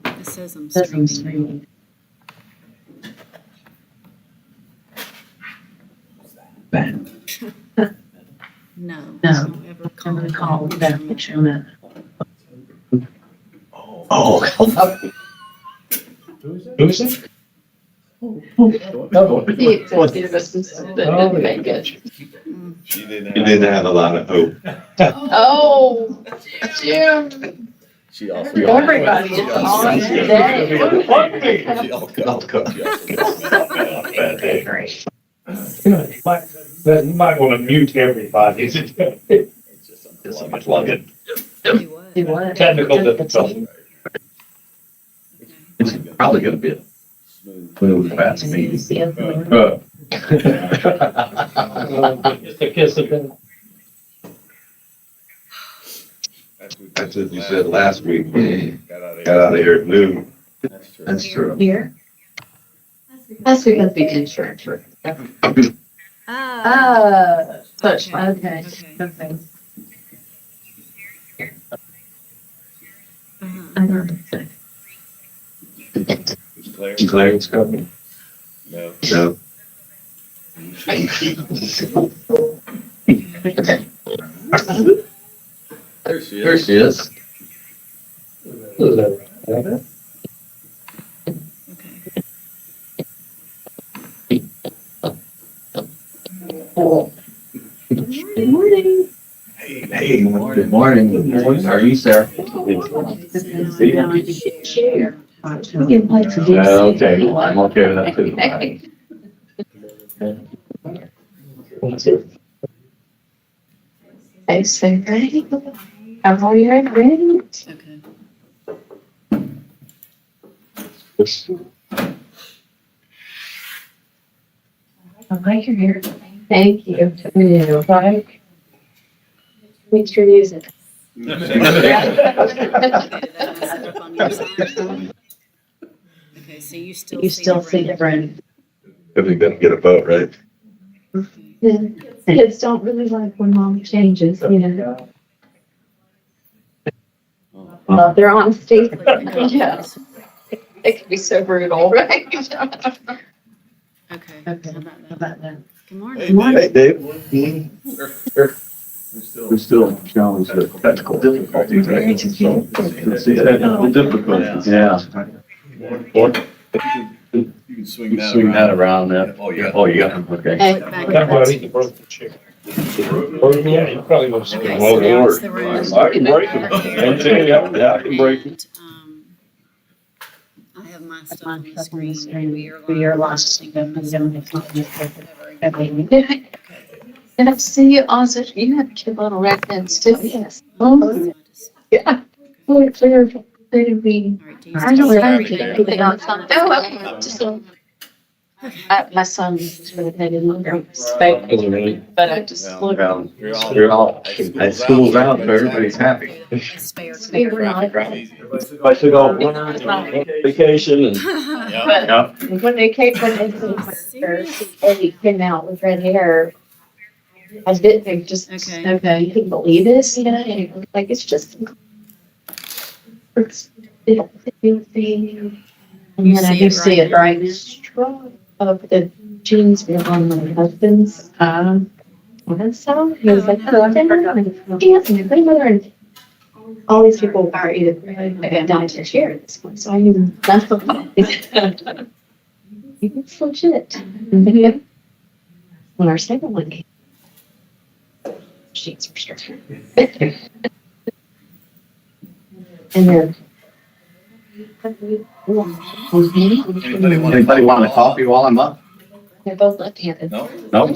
It says I'm streaming. No. No. Don't ever I'm gonna call call that that picture. picture of Oh. Who is it? Oh. the executive assistant that didn't make it. You didn't have a lot of hope. Oh, Jim. She also. Everybody is on today. She all cooked. Bad day. Great. You might want to mute everybody. Just so much luggage. Do what? Do what? Technical difficulty. It's probably gonna be a smooth, fast meeting. Just a kiss of death. That's what you said last week. Got out of here at noon. That's true. Here? That's because we insurance. Such, okay. Okay. I don't know. Claire's coming. No. No. There she is. Good morning. Hey, good morning. How are you, Sarah? Share. We can play some games. Okay, I'm okay with that too. Okay, so ready? How are you ready? Okay. I'm glad you're here. Thank you. Right? Make sure you use it. Okay, that was set up on your side. Okay, so you still see the friend. If you're gonna get a vote, right? Kids don't really like when mom changes, you know. Their honesty. Yeah. It can be so brutal, right? Okay. Okay. How about that? Good morning. Hey, Dave. We're still challenged with technical difficulties. Right? See technical difficulties, yeah. You can swing Swing that around there. Oh, yeah. Oh, you got them, okay. Hey. You broke the chair. Yeah, you probably want to Okay, swing so over. now it's the room. I can break them. Yeah, I can break them. And, I have my stuff on the screen. We are lost. And I see you also, you have cute little red pens too. Yes. Oh, yeah. Oh, it's clear. They'd be. I don't know everything on something. Oh, just my son is really headed in spoke, but I just look. You're all, at school's out, so everybody's happy. I should go on vacation and. But when they came, Eddie came out with red hair. I didn't just, Okay. you couldn't believe this, you know, like it's just. And then I do see it right strong of the jeans were on my husband's, and so he was like, oh, I dancing, and grandmother, and all these people are either down to share at this point, so I knew that's what. It's legit. When our second one came. Sheets were strict. And they're. Anybody want a coffee while I'm up? They're both left-handed. No, No?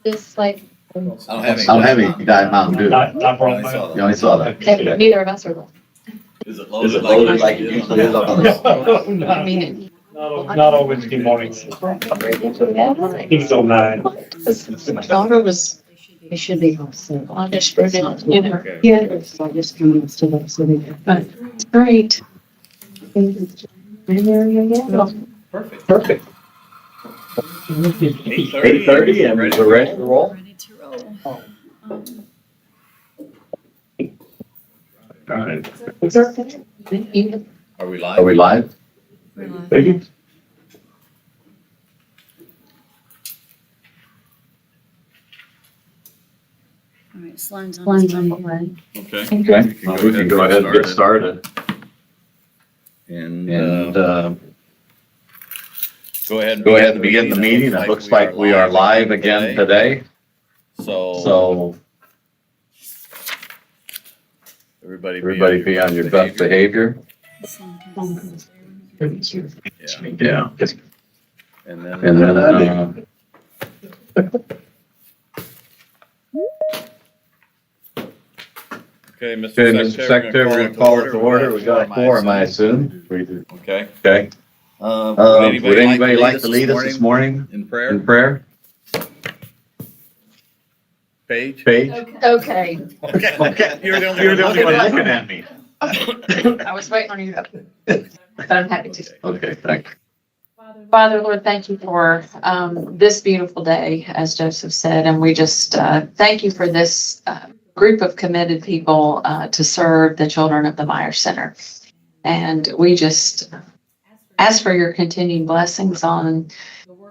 Just like, I don't have any. I don't have any Diet Mountain Dew. I saw You that. only saw that. neither of us are left. Is it Is it loaded like it usually is on the? I mean. Not all Wednesday mornings. He's on 9. My daughter was, they should be home soon. I just wrote it, you know, yeah, so I just come to the city, but it's great. Perfect. 8:30 and we're ready to roll. Ready to roll. All right. It's okay. You- Are we Are we live? We're live. Peggy? All right, Sloan's on Lines his on the way. way. Okay. Okay, well, we can go ahead and get started. And, And, go ahead go ahead and begin the meeting. It looks like we are live again today. So everybody be on your best behavior. Sloan Yeah. And And then, Okay, okay, Mr. Secretary, we're gonna call it to order. We got a quorum, I assume. Okay. Okay. Would anybody like to lead us this morning in prayer? in prayer? Paige? Paige? Okay. Okay. You're the You're the only one looking looking at me. I was waiting on you to, but I'm happy to. Okay, thank you. Father, Lord, thank you for this beautiful day, as Joseph said, and we just thank you for this group of committed people to serve the children of the Meyer Center. And we just ask for your continued blessings on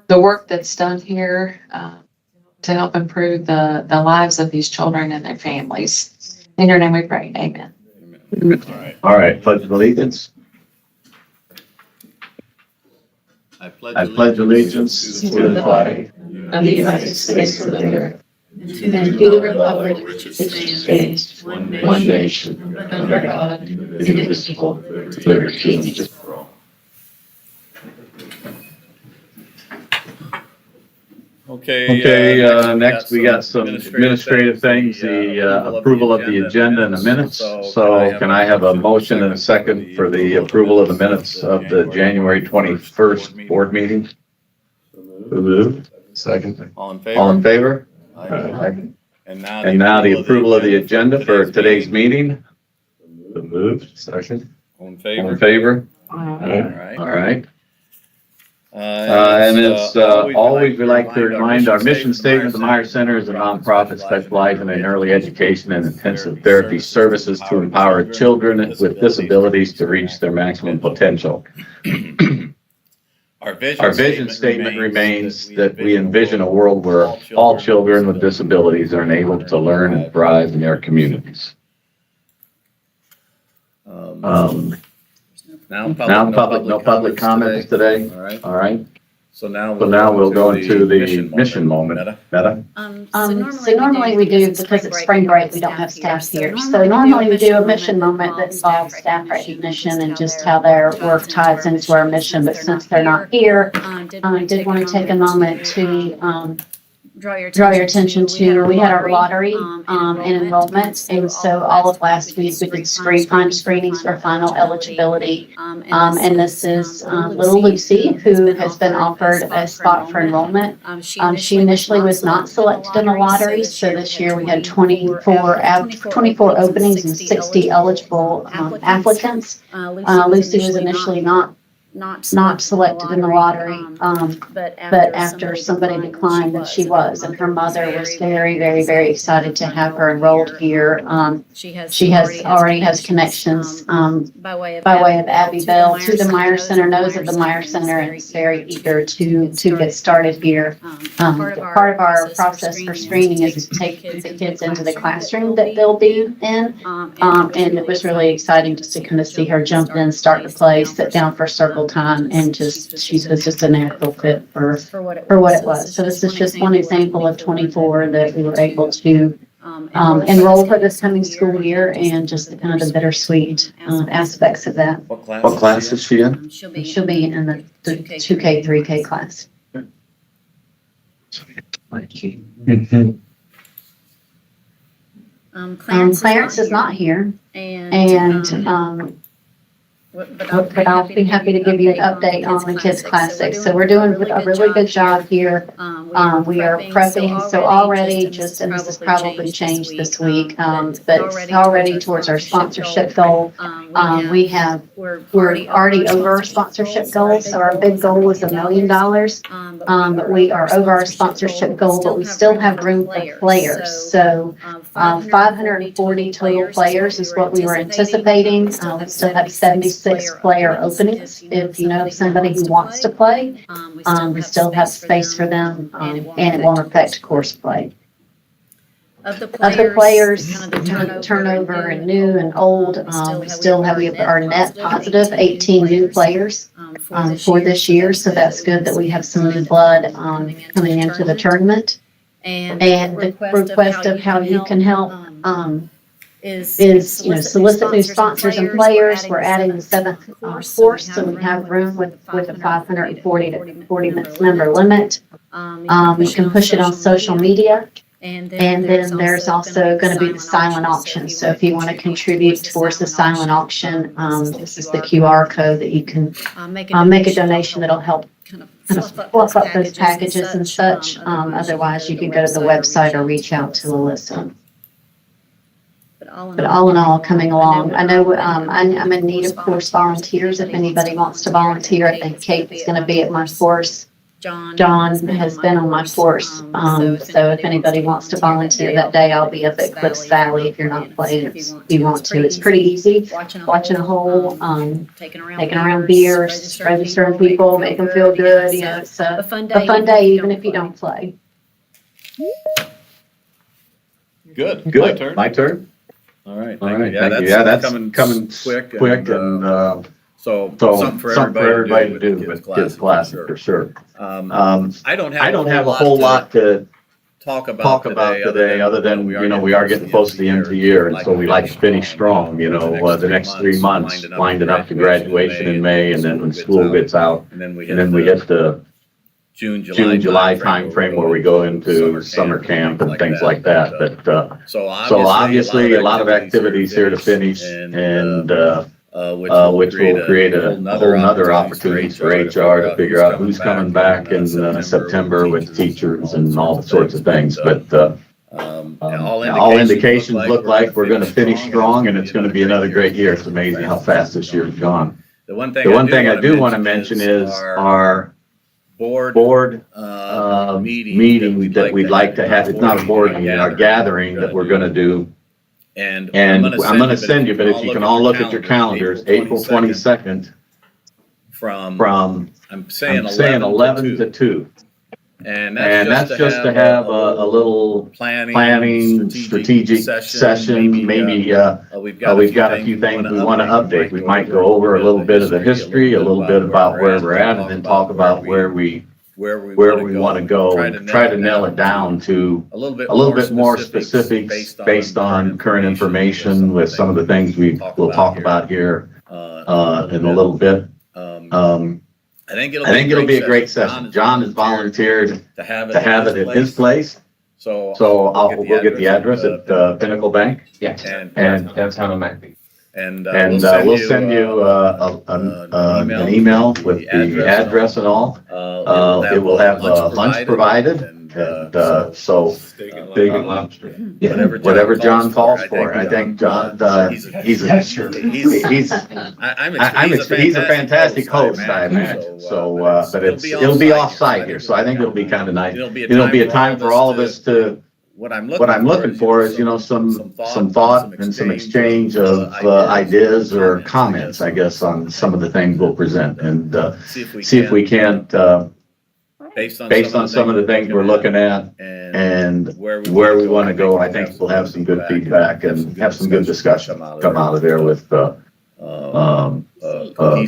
the work that's done here to help improve the lives of these children and their families. In your name we pray, amen. All right. All right, pledge of allegiance. I I pledge allegiance to the flag Of the United States of America, And and to the republic which which stands, stands one one nation, nation, under God, indivisible, with liberty and justice for all. Okay, next we got some administrative things, the approval of the agenda and the minutes. So can I have a motion and a second for the approval of the minutes of the January 21st board meeting? Second. All in favor? All in favor? Aye. And And now the approval of the agenda for today's meeting. Moved. Second. All in All favor? in favor? All right. All right. And it's always, we like to remind our mission statement, the Meyer Center is a nonprofit specializing in early education and intensive therapy services to empower children with disabilities to reach their maximum potential. Our Our vision statement remains that we envision a world where all children with disabilities are enabled to learn and thrive in their communities. Now Now, no public comments today, All right. all right? So now So now we'll go into the mission moment. Meta? Meta? So normally we do, because it's spring break, we don't have staff here. So normally we do a mission moment that involves staff recognition and just how their work ties into our mission. But since they're not here, I did want to take a moment to draw your attention to, we had our lottery and enrollment. And so all of last week, we did screenings for final eligibility. And this is little Lucy, who has been offered a spot for enrollment. She initially was not selected in the lottery, so this year we had 24 openings and 60 eligible applicants. Lucy was initially not selected in the lottery, but after somebody declined, that she was, and her mother was very, very, very excited to have her enrolled here. She already has connections by way of Abby Bell to the Meyer Center, knows of the Meyer Center, and is very eager to get started here. Part of our process for screening is to take the kids into the classroom that they'll be in, and it was really exciting just to kind of see her jump in, start to play, sit down for circle time, and she was just a natural fit for what it was. So this is just one example of 24 that we were able to enroll for this coming school year, and just the kind of the bittersweet aspects of that. What class is she in? She'll be in the 2K, 3K class. Clarence is not here, and But I'll be happy to give you an update on the Kids Classic. So we're doing a really good job here. We are prepping, so already just, and this has probably changed this week, but it's already towards our sponsorship goal. We're already over our sponsorship goal, so our big goal was $1 million. But we are over our sponsorship goal, but we still have room for players. So 540 total players is what we were anticipating. We still have 76 player openings. If you know somebody who wants to play, we still have space for them, and it won't affect course play. Of the players, kind of the turnover and new and old, we have our net positive 18 new players for this year. So that's good that we have some new blood coming into the tournament. And the request of how you can help is solicit new sponsors and players. We're adding the 7th course, so we have room with a 540 to 40 member limit. We can push it on social media. And then there's also going to be the silent auction. So if you want to contribute towards the silent auction, this is the QR code that you can make a donation that'll help kind of fluff up those packages and such. Otherwise, you can go to the website or reach out to Alyssa. But all in all, coming along. I know I'm in need of course volunteers. If anybody wants to volunteer, I think Kate is going to be at my course. John has been on my course. So if anybody wants to volunteer that day, I'll be up at Cliffs Valley if you're not playing. If you want to, it's pretty easy. Watching a hole, taking around beers, registering people, make them feel good. You know, it's a fun day even if you don't play. Good. My turn? All right. All thank right, you. thank you. Yeah, that's coming coming quick and, so so something for everybody to do with Kids Classic for sure. I don't have a whole lot to talk about today, other than, we are getting close to the end of the year, and so we like to finish strong, the next 3 months, winding up to graduation in May, and then when school gets out, and then we and then we hit the June, July timeframe where we go into summer camp and things like that. But, so so obviously a lot of activities here to finish, and, which will create a whole nother opportunity for HR to figure out who's coming back in September with teachers and all sorts of things. But all indications look like we're going to finish strong, and it's going to be another great year. It's amazing how fast this year's gone. The one thing I do want to mention is our board meeting that we'd like to have. It's not a board meeting, our gathering that we're going to do. And I'm going to send you, but if you can all look at your calendars, April 22nd from I'm saying 11 to 2. And that's just to have a little planning, strategic session. Maybe we've got a few things we want to update. We might go over a little bit of the history, a little bit about where we're at, and then talk about where we want to go, and try to nail it down to a little bit more specifics based on current information with some of the things we'll talk about here in a little bit. I think it'll be a great session. John has volunteered to have it at his place. So we'll get the address at Pinnacle Bank. Yeah, and downtown on Macby. And we'll send you an email with the address and all. It will have lunch provided, and so Steak and lobster. whatever John calls for. I think John he's a fantastic host, I imagine. So, but it'll be off-site here, so I think it'll be kind of nice. It'll be a time for all of us to. What I'm looking for is, some thought and some exchange of ideas or comments, I guess, on some of the things we'll present, and see if we can't, based on some of the things we're looking at and where we want to go. I think we'll have some good feedback and have some good discussion come out of there with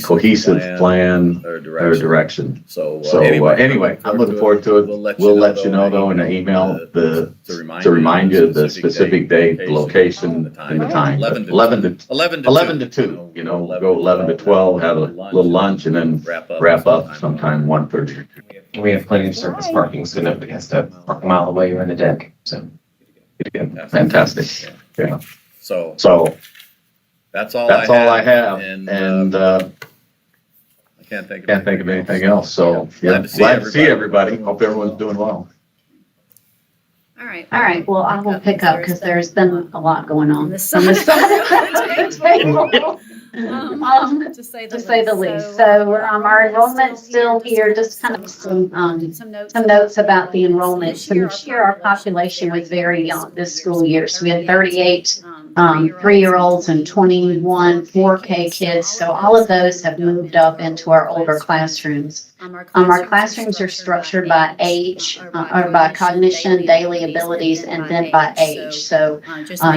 cohesive plan or direction. So anyway, I'm looking forward to it. We'll let you know though in an email to remind you of the specific date, the location, and the time. 11 to 2. Go 11 to 12, have a little lunch, and then wrap up sometime 1:30. We have plenty of surface parking, so nobody has to park a mile away or in the deck. So Fantastic. Yeah. So That's all That's all I have, And, and, I can't think of anything else, so, yeah, glad to see everybody, hope everyone's doing well. All right. All right, well, I will pick up because there's been a lot going on On this on this side. side of the table. To say To say the least. So, our enrollment's still here, just kind of some notes about the enrollment. So this year, our population was very young this school year. So we had 38 3-year-olds and 21 4K kids. So all of those have moved up into our older classrooms. Our classrooms are structured by age, or by cognition, daily abilities, and then by age. So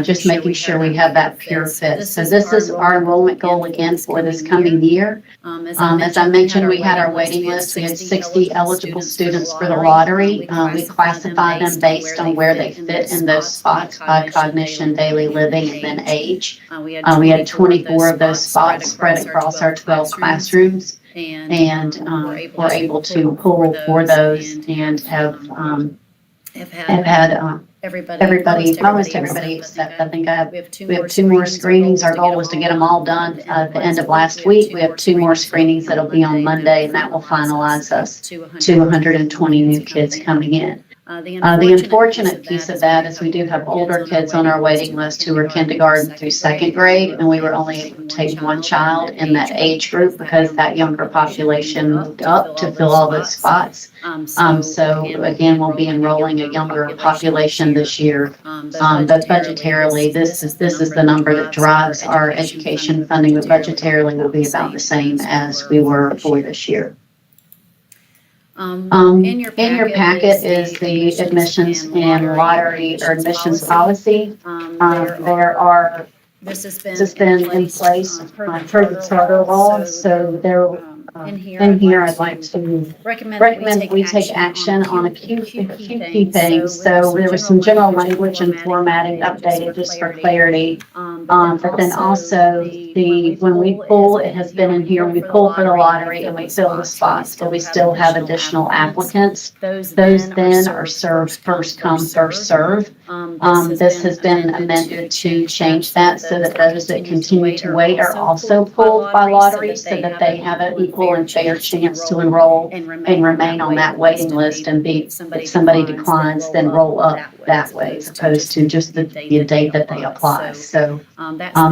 just making sure we have that pure fit. So this is our enrollment goal again for this coming year. As I mentioned, we had our waiting list. We had 60 eligible students for the lottery. We classified them based on where they fit in those spots by cognition, daily living, and then age. We had 24 of those spots spread across our 12 classrooms. And we're able to pull for those and have had everybody, almost everybody except, I think we have 2 more screenings. Our goal was to get them all done at the end of last week. We have 2 more screenings that'll be on Monday, and that will finalize us to 120 new kids coming in. The unfortunate piece of that is we do have older kids on our waiting list who are kindergarten through 2nd grade, and we were only able to take 1 child in that age group because that younger population moved up to fill all those spots. So again, we'll be enrolling a younger population this year. But budgetarily, this is the number that drives our education funding, but budgetarily will be about the same as we were for this year. In your packet is the admissions and lottery or admissions policy. This has been in place per the charter law, so in here I'd like to recommend we take action on a few key things. So there was some general language and formatting updated just for clarity. But then also when we pull, it has been in here, we pull for the lottery and we fill the spots, but we still have additional applicants. Those then are served first come, first serve. This has been amended to change that so that those that continue to wait are also pulled by lottery so that they have an equal and fair chance to enroll and remain on that waiting list and if somebody declines, then roll up that way as opposed to just the date that they apply. So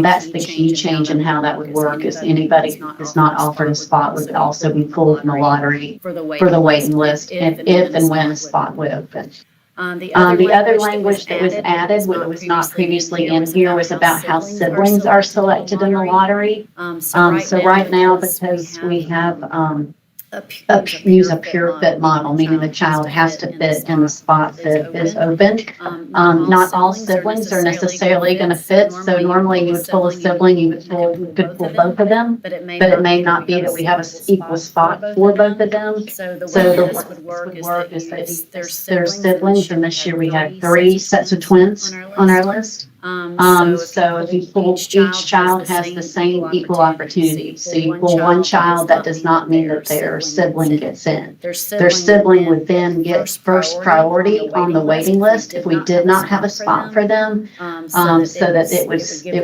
that's the key change in how that would work is anybody who is not offered a spot would also be pulled from the lottery for the waiting list if and when a spot would open. The other language that was added, what was not previously in here, was about how siblings are selected in the lottery. So right now, because we have use a pure fit model, meaning the child has to fit in the spot that is open. Not all siblings are necessarily going to fit. So normally you would pull a sibling, you could pull both of them, but it may not be that we have an equal spot for both of them. So the way this would work is that there's siblings, and this year we had 3 sets of twins on our list. So if you pull, each child has the same equal opportunity. So you pull one child, that does not mean that their sibling gets in. Their sibling would then get first priority on the waiting list if we did not have a spot for them, so that it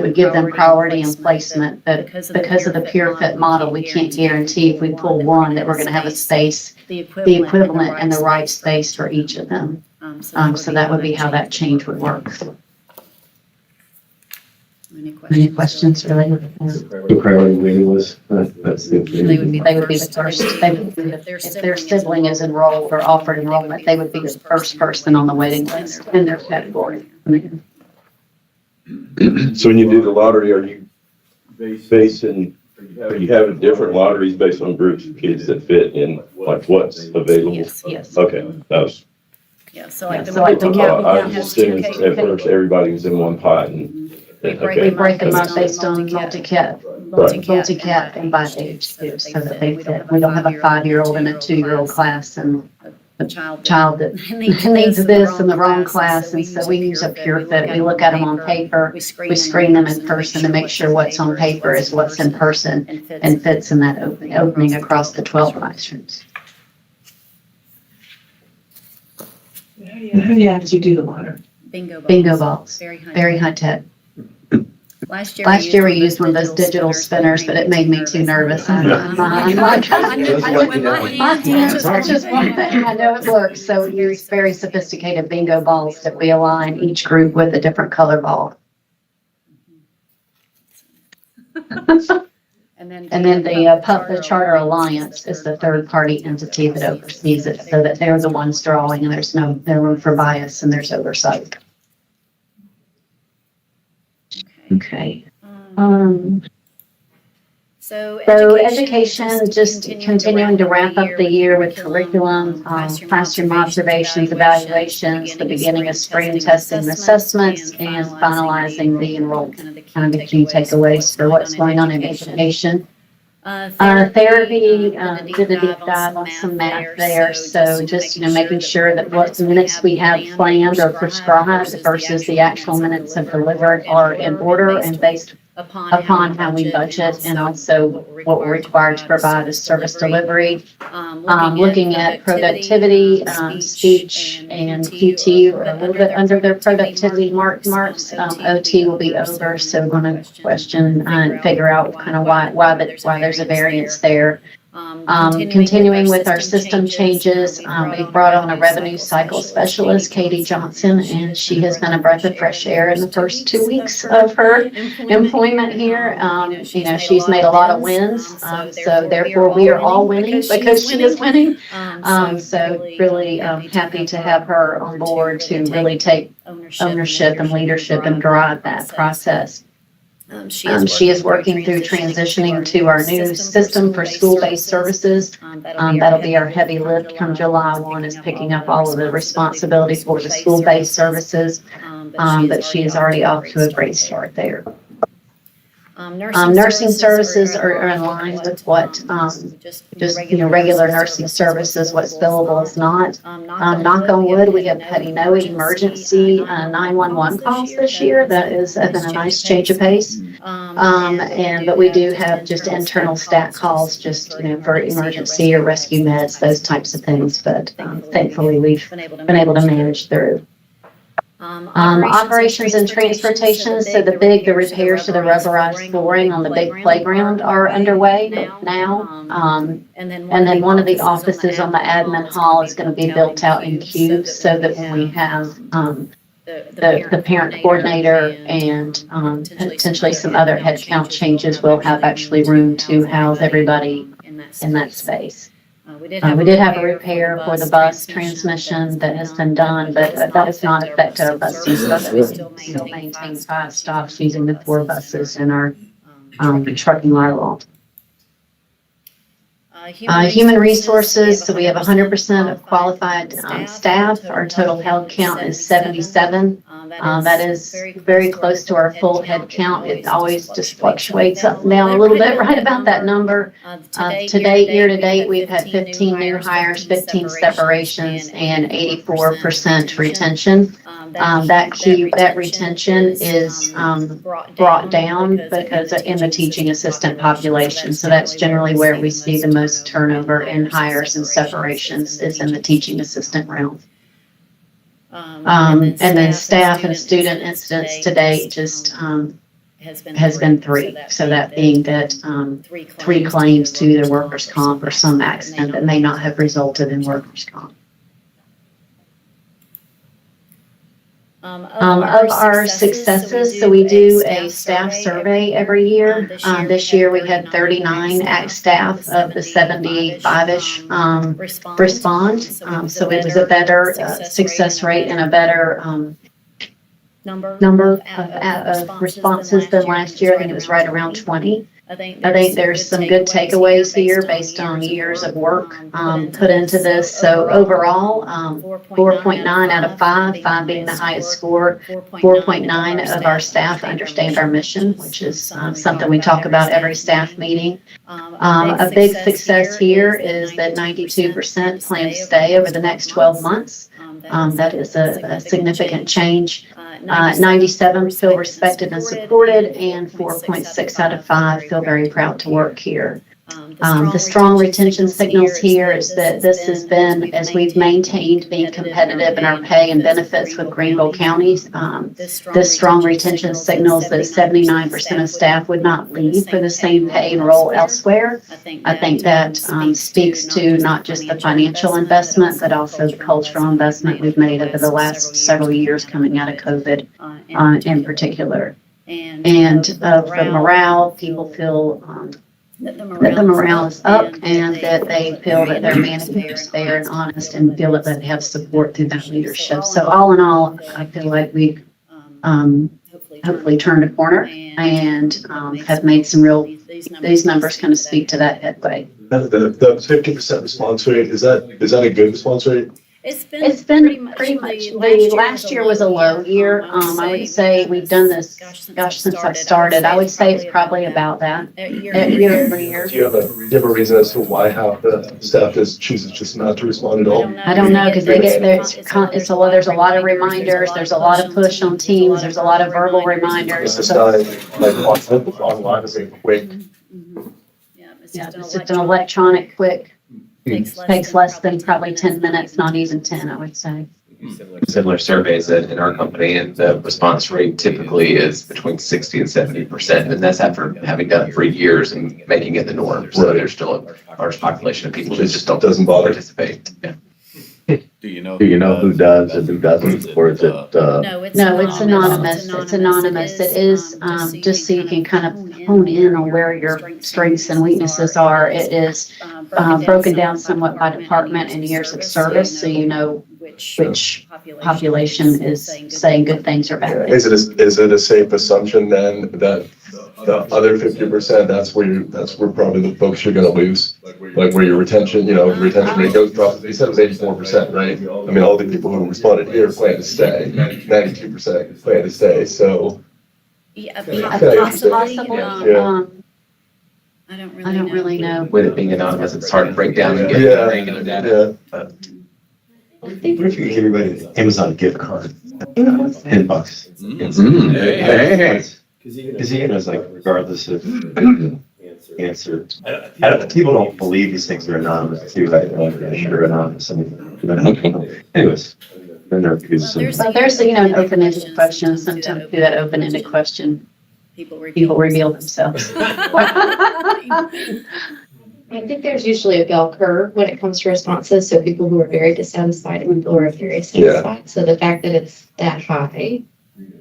would give them priority and placement. But because of the pure fit model, we can't guarantee if we pull one that we're going to have a space, the equivalent and the right space for each of them. So that would be how that change would work. Any questions related to that? The priority waiting list, that's the thing. They would be the first, if their sibling is enrolled or offered enrollment, they would be the first person on the waiting list in their category. So when you do the lottery, are you having different lotteries based on groups of kids that fit in, like what's available? Yes. Okay, that was, Yeah, so Yeah, like so like the the one I was just assuming at first everybody was in one pot and. We break them up based on multi-cat and by age too, so that they fit. We don't have a 5-year-old and a 2-year-old class and a child that needs this in the wrong class. And so we use a pure fit. We look at them on paper. We screen them in person to make sure what's on paper is what's in person and fits in that opening across the 12 classrooms. How do you actually do the lottery? bingo balls. Bingo balls, Very high. very high tech. Last year we used one of those digital spinners, but it made me too nervous. I'm like, my hands, that's just one thing. I know it works. So we use very sophisticated bingo balls that we align each group with a different color ball. And then the Charter Alliance is the third party entity that oversees it, so that they're the ones drawing and there's no room for bias and there's oversight. Okay. So education, just continuing to wrap up the year with curriculum, classroom observations, evaluations, the beginning of spring testing and assessments, and finalizing the enrollment. Kind of the key takeaways for what's going on in education. Therapy, did a deep dive on some math there. So just, making sure that what minutes we have planned or prescribed versus the actual minutes have delivered are in order and based upon how we budget, and also what we're required to provide as service delivery. Looking at productivity, speech and PT are a little bit under their productivity marks. OT will be over, so we're going to question and figure out kind of why there's a variance there. Continuing with our system changes, we brought on a revenue cycle specialist, Katie Johnson, and she has been a breath of fresh air in the first 2 weeks of her employment here. She's made a lot of wins, so therefore we are all winning because she is winning. So really happy to have her on board to really take ownership and leadership and drive that process. She is working through transitioning to our new system for school-based services. That'll be our heavy lift come July 1, is picking up all of the responsibilities for the school-based services. But she is already off to a great start there. Nursing services are in line with what, regular nursing services, what's billable is not. Knock on wood, we have had no emergency 911 calls this year. That has been a nice change of pace. But we do have just internal stat calls, for emergency or rescue meds, those types of things. But thankfully, we've been able to manage through. Operations and transportation. So the repairs to the rubberized flooring on the big playground are underway now. And then one of the offices on the admin hall is going to be built out in cubes, so that when we have the parent coordinator and potentially some other headcount changes, we'll have actually room to house everybody in that space. We did have a repair for the bus transmission that has been done, but that has not affected our bus use. We still maintain 5 stops using the 4 buses in our trucking model. Human resources, so we have 100% of qualified staff. Our total head count is 77. That is very close to our full head count. It always just fluctuates up and down a little bit, right about that number. Year to date, we've had 15 new hires, 15 separations, and 84% retention. That retention is brought down because in the teaching assistant population. So that's generally where we see the most turnover in hires and separations, is in the teaching assistant realm. And then staff and student incidents to date just has been 3. So that being that 3 claims to either workers' comp or some accident that may not have resulted in workers' comp. Of our successes, so we do a staff survey every year. This year we had 39 ACT staff of the 75-ish respond. So it was a better success rate and a better number of responses than last year. I think it was right around 20. I think there's some good takeaways here based on years of work put into this. So overall, 4.9 out of 5, 5 being the highest score. 4.9 of our staff understand our mission, which is something we talk about every staff meeting. A big success here is that 92% plan to stay over the next 12 months. That is a significant change. 97 feel respected and supported, and 4.6 out of 5 feel very proud to work here. The strong retention signals here is that this has been, as we've maintained being competitive in our pay and benefits with Greenville counties. This strong retention signals that 79% of staff would not leave for the same pay and role elsewhere. I think that speaks to not just the financial investment, but also the cultural investment we've made over the last several years coming out of COVID in particular. And the morale, people feel that the morale is up and that they feel that their management is fair and honest and feel that they have support through that leadership. So all in all, I feel like we've hopefully turned a corner and have made some these numbers kind of speak to that headway. The 50% response rate, is that a good response rate? It's been pretty much, last year was a low year. I would say we've done this, since I started. I would say it's probably about that, year over year. Do you have a reason as to why half the staff chooses just not to respond at all? I don't know, because there's a lot of reminders, there's a lot of push on teams, there's a lot of verbal reminders. It's just not like online is a quick. Yeah, it's just an electronic quick, takes less than probably 10 minutes, not even 10, I would say. Similar surveys in our company, and the response rate typically is between 60 and 70%. And that's after having done it for years and making it the norm. So there's still a large population of people who just doesn't bother participate. Yeah. Do you know who does and who doesn't, or is it, No, it's anonymous. It's anonymous. It is, just so you can kind of hone in on where your strengths and weaknesses are. It is broken down somewhat by department and years of service, so you know which population is saying good things or bad things. Is it a safe assumption then that the other 50%, that's where probably the folks you're gonna lose? Like where your retention rate goes drops. You said it was 84%, right? I mean, all the people who responded here plan to stay, 92% plan to stay, so. Possible. Yeah. I I don't really know. With it being anonymous, it's hard to break down and get Yeah, granular data. yeah. What if you could give everybody an Amazon gift card? $10. Hey. Because it's like regardless of answer. People don't believe these things are anonymous too. Like, sure, anonymous. Anyways, then there is some. So there's, an open-ended question. Sometimes through that open-ended question, people reveal themselves. I think there's usually a bell curve when it comes to responses. So people who are very dissatisfied and people who are very satisfied. So the fact that it's that high,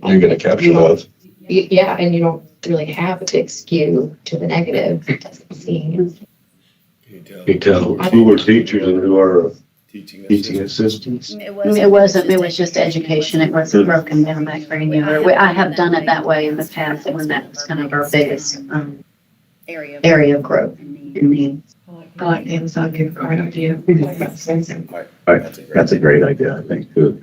You're gonna capture those. yeah, and you don't really have a big skew to the negative. It doesn't seem. You tell who are teachers and who are teaching assistants. It was just education. It wasn't broken down that granular. I have done it that way in the past when that was kind of our biggest area of growth in the. I like the Amazon gift card idea. That's a great idea, I think, too.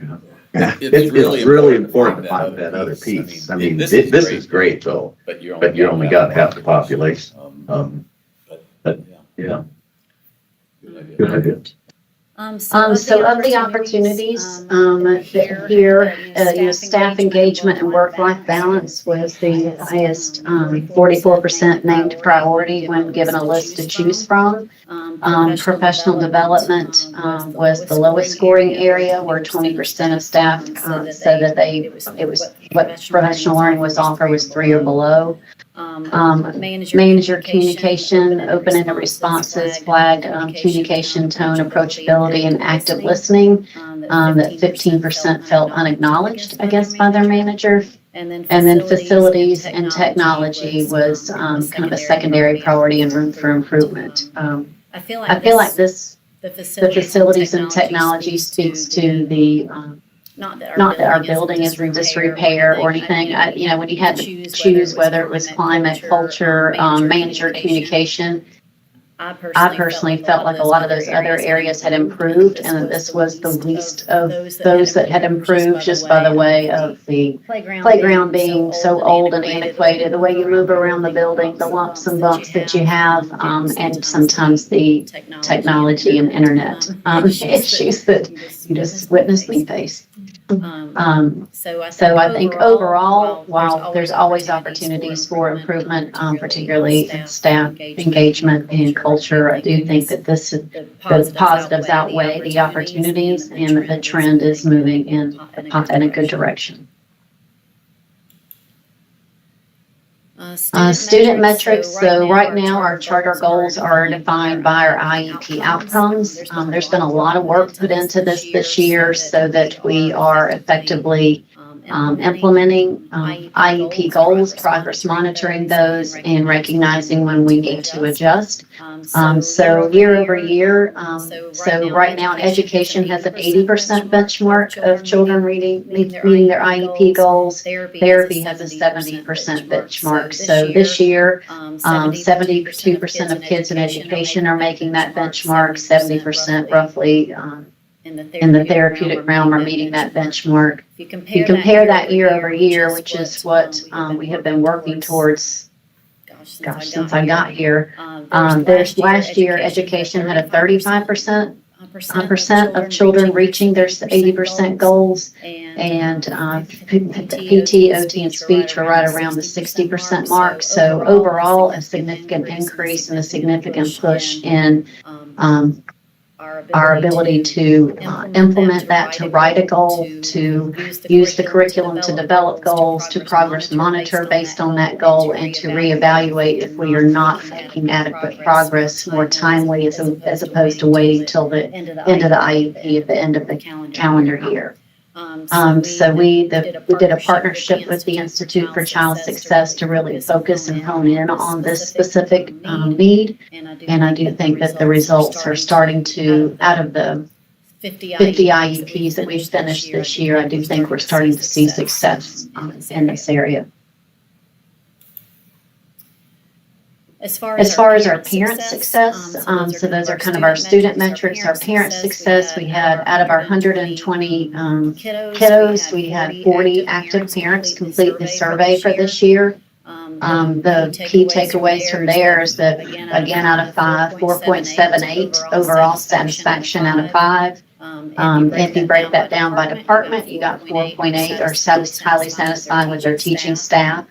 Yeah. It's really important to find that other piece. I mean, this is great, though, but you only got half the population. But, yeah. Good idea. So of the opportunities, here, staff engagement and work-life balance was the highest, 44% named priority when given a list to choose from. Professional development, was the lowest scoring area where 20% of staff, said that what professional learning was offered was 3 or below. Manager communication, open-ended responses, flagged communication tone, approachability, and active listening. That 15% felt unacknowledged, I guess, by their manager. And then facilities and technology was kind of a secondary priority and room for improvement. I feel like the facilities and technology speaks to the not that our building is in disrepair or anything. When you had to choose whether it was climate, culture, manager communication, I personally felt like a lot of those other areas had improved, and that this was the least of those that had improved, just by the way of the playground being so old and antiquated, the way you move around the building, the lumps and bumps that you have, and sometimes the technology and internet issues that you just witnessed me face. So So I think overall, while there's always opportunities for improvement, particularly in staff engagement and culture, I do think that the positives outweigh the opportunities and that the trend is moving in a good direction. Student metrics, so right now our charter goals are defined by our IEP outcomes. There's been a lot of work put into this year so that we are effectively implementing IEP goals, progress monitoring those, and recognizing when we need to adjust. So year over year, so right now education has an 80% benchmark of children meeting their IEP goals. Therapy has a 70% benchmark. So this year, 72% of kids in education are making that benchmark, 70% roughly in the therapeutic realm are meeting that benchmark. If you compare that year over year, which is what we have been working towards, since I got here, there's last year education had a 35% of children reaching their 80% goals, and PT, OT, and speech were right around the 60% mark. So overall, a significant increase and a significant push in our ability to implement that, to write a goal, to use the curriculum to develop goals, to progress monitor based on that goal, and to reevaluate if we are not making adequate progress more timely as opposed to waiting till the end of the IEP at the end of the calendar year. So we did a partnership with the Institute for Child Success to really focus and hone in on this specific need. And I do think that the results are starting to, out of the 50 IEPs that we've finished this year, I do think we're starting to see success in this area. As far as our parent success, so those are kind of our student metrics. Our parent success, we had out of our 120 kiddos, we had 40 active parents complete the survey for this year. The key takeaways from there is that, again, out of 5, 4.78 overall satisfaction out of 5. If you break that down by department, you got 4.8 are highly satisfied with their teaching staff.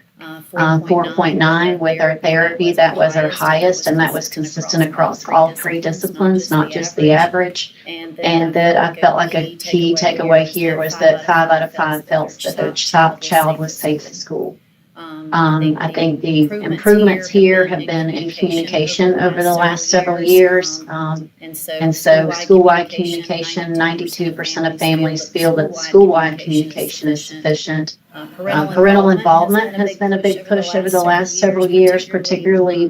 4.9 with our therapy, that was our highest, and that was consistent across all 3 disciplines, not just the average. And that I felt like a key takeaway here was that 5 out of 5 felt that their child was safe at school. I think the improvements here have been in communication over the last several years. And so school-wide communication, 92% of families feel that school-wide communication is sufficient. Parental involvement has been a big push over the last several years, particularly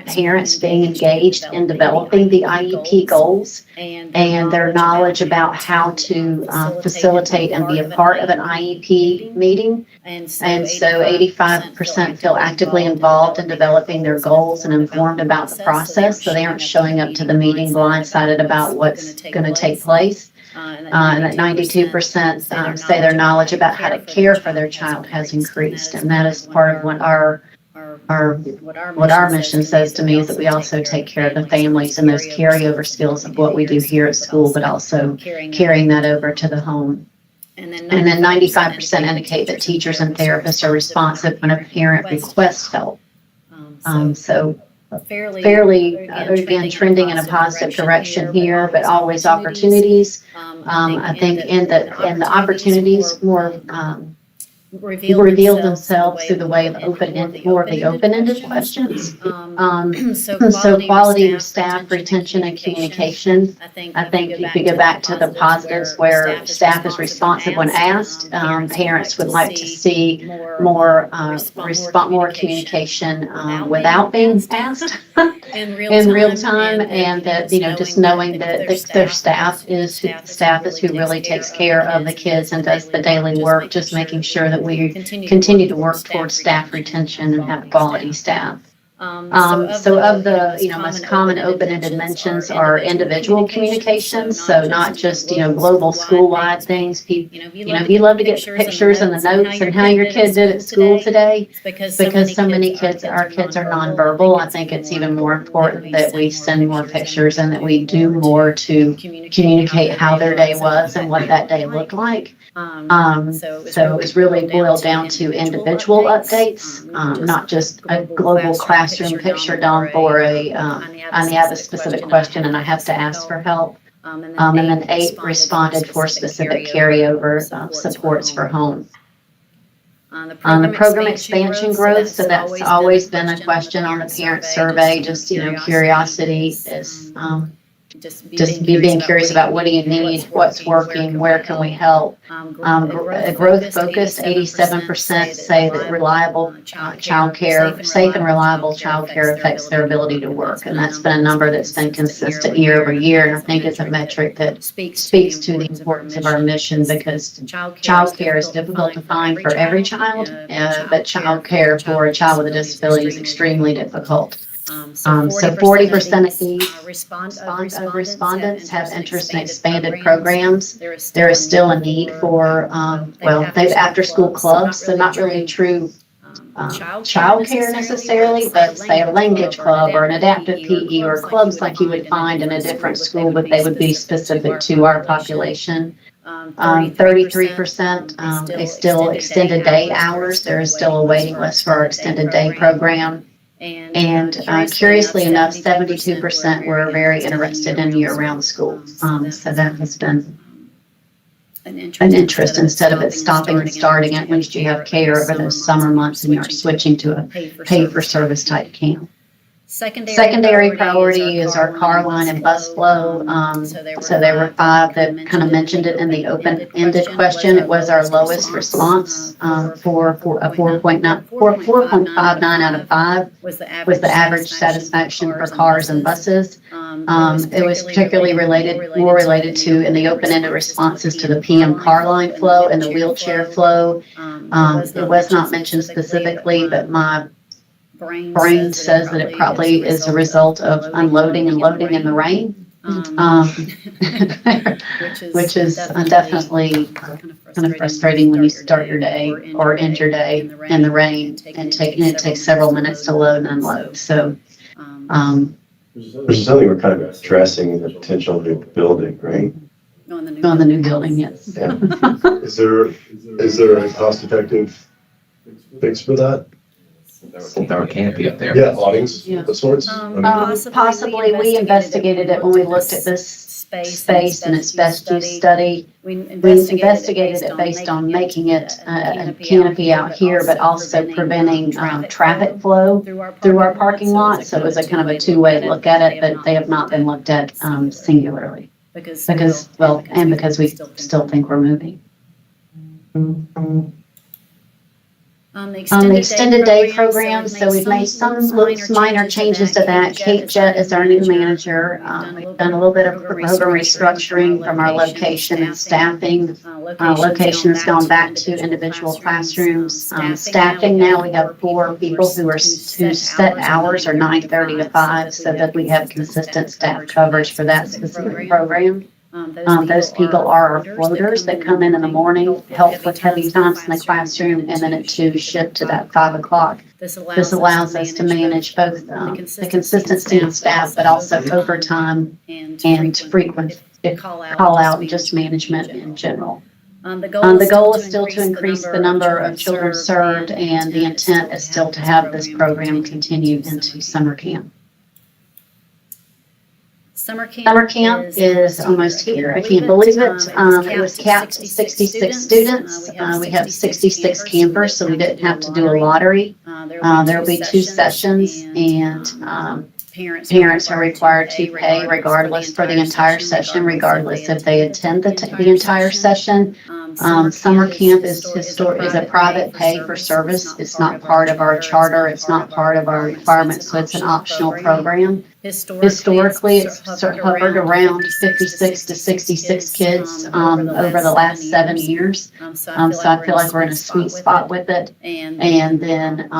parents being engaged in developing the IEP goals and their knowledge about how to facilitate and be a part of an IEP meeting. And so 85% feel actively involved in developing their goals and informed about the process, so they aren't showing up to the meeting blindsided about what's going to take place. And that 92% say their knowledge about how to care for their child has increased, and that is part of what our mission says to me, is that we also take care of the families and those carryover skills of what we do here at school, but also carrying that over to the home. And then 95% indicate that teachers and therapists are responsive when a parent requests help. So fairly, again, trending in a positive direction here, but always opportunities. I think in the opportunities more reveal themselves through the way of more of the open-ended questions. So quality of staff, retention, and communication. I think if you go back to the positives where staff is responsive when asked, parents would like to see more communication without being asked in real time, and that just knowing that their staff is who really takes care of the kids and does the daily work, just making sure that we continue to work towards staff retention and have quality staff. So of the, most common open-ended mentions are individual communications, so not just, global school-wide things. People, if you love to get pictures and the notes and how your kid did at school today, because so many kids, our kids are nonverbal, I think it's even more important that we send more pictures and that we do more to communicate how their day was and what that day looked like. So it's really boiled down to individual updates, not just a global classroom picture done for I have a specific question and I have to ask for help. And then 8 responded for specific carryover supports for home. On the program expansion growth, so that's always been a question on the parent survey, just, curiosity is, just being curious about what do you need, what's working, where can we help. Growth focused, 87% say that reliable childcare, safe and reliable childcare affects their ability to work. And that's been a number that's been consistent year over year. And I think it's a metric that speaks to the importance of our mission, because childcare is difficult to find for every child, but childcare for a child with a disability is extremely difficult. So 40% of these respondents have interest in expanded programs. There is still a need for, they've after-school clubs, so not really true childcare necessarily, but say a language club or an adaptive PE or clubs like you would find in a different school, but they would be specific to our population. 33% is still extended day hours. There is still a waiting list for our extended day program. And curiously enough, 72% were very interested in year-round school. So that has been an interest instead of it stopping and starting at when you have care over those summer months and you're switching to a pay-for-service type camp. Secondary priority is our car line and bus flow. So there were 5 that kind of mentioned it in the open-ended question. It was our lowest response for a 4.59 out of 5 was the average satisfaction for cars and buses. It was particularly more related to in the open-ended responses to the PM car line flow and the wheelchair flow. It was not mentioned specifically, but my brain says that it probably is a result of unloading and loading in the rain, which is definitely kind of frustrating when you start your day or end your day in the rain and it takes several minutes to load and unload. So, which is something we're kind of addressing in the potential new building, right? On the new building, yes. Yeah. Is there a cost-effective fix for that? Our canopy up there. Yeah, awnings Yeah. of sorts? Possibly, we investigated it when we looked at this space and its best use study. We investigated it based on making it a canopy out here, but also preventing traffic flow through our parking lot. So it was a kind of a two-way look at it, but they have not been looked at singularly because we still think we're moving. On the extended day program, so we've made some minor changes to that. Kate Jett is our new manager. We've done a little bit of program restructuring from our location and staffing. Location has gone back to individual classrooms. Staffing now, we have 4 people whose set hours are 9:30 to 5, so that we have consistent staff coverage for that specific program. Those people are our floaters that come in the morning, help with heavy times in the classroom, and then at 2 shift to that 5 o'clock. This allows us to manage both the consistency in staff, but also overtime and frequent call out and just management in general. The goal is still to increase the number of children served, and the intent is still to have this program continue into summer camp. Summer camp is almost here. I can't believe it. It was capped at 66 students. We have 66 campers, so we didn't have to do a lottery. There will be 2 sessions, and parents are required to pay regardless for the entire session, regardless if they attend the entire session. Summer camp is a private pay for service. It's not part of our charter. It's not part of our requirements, so it's an optional program. Historically, it's hovered around 56 to 66 kids over the last 7 years. So I feel like we're in a sweet spot with it. And then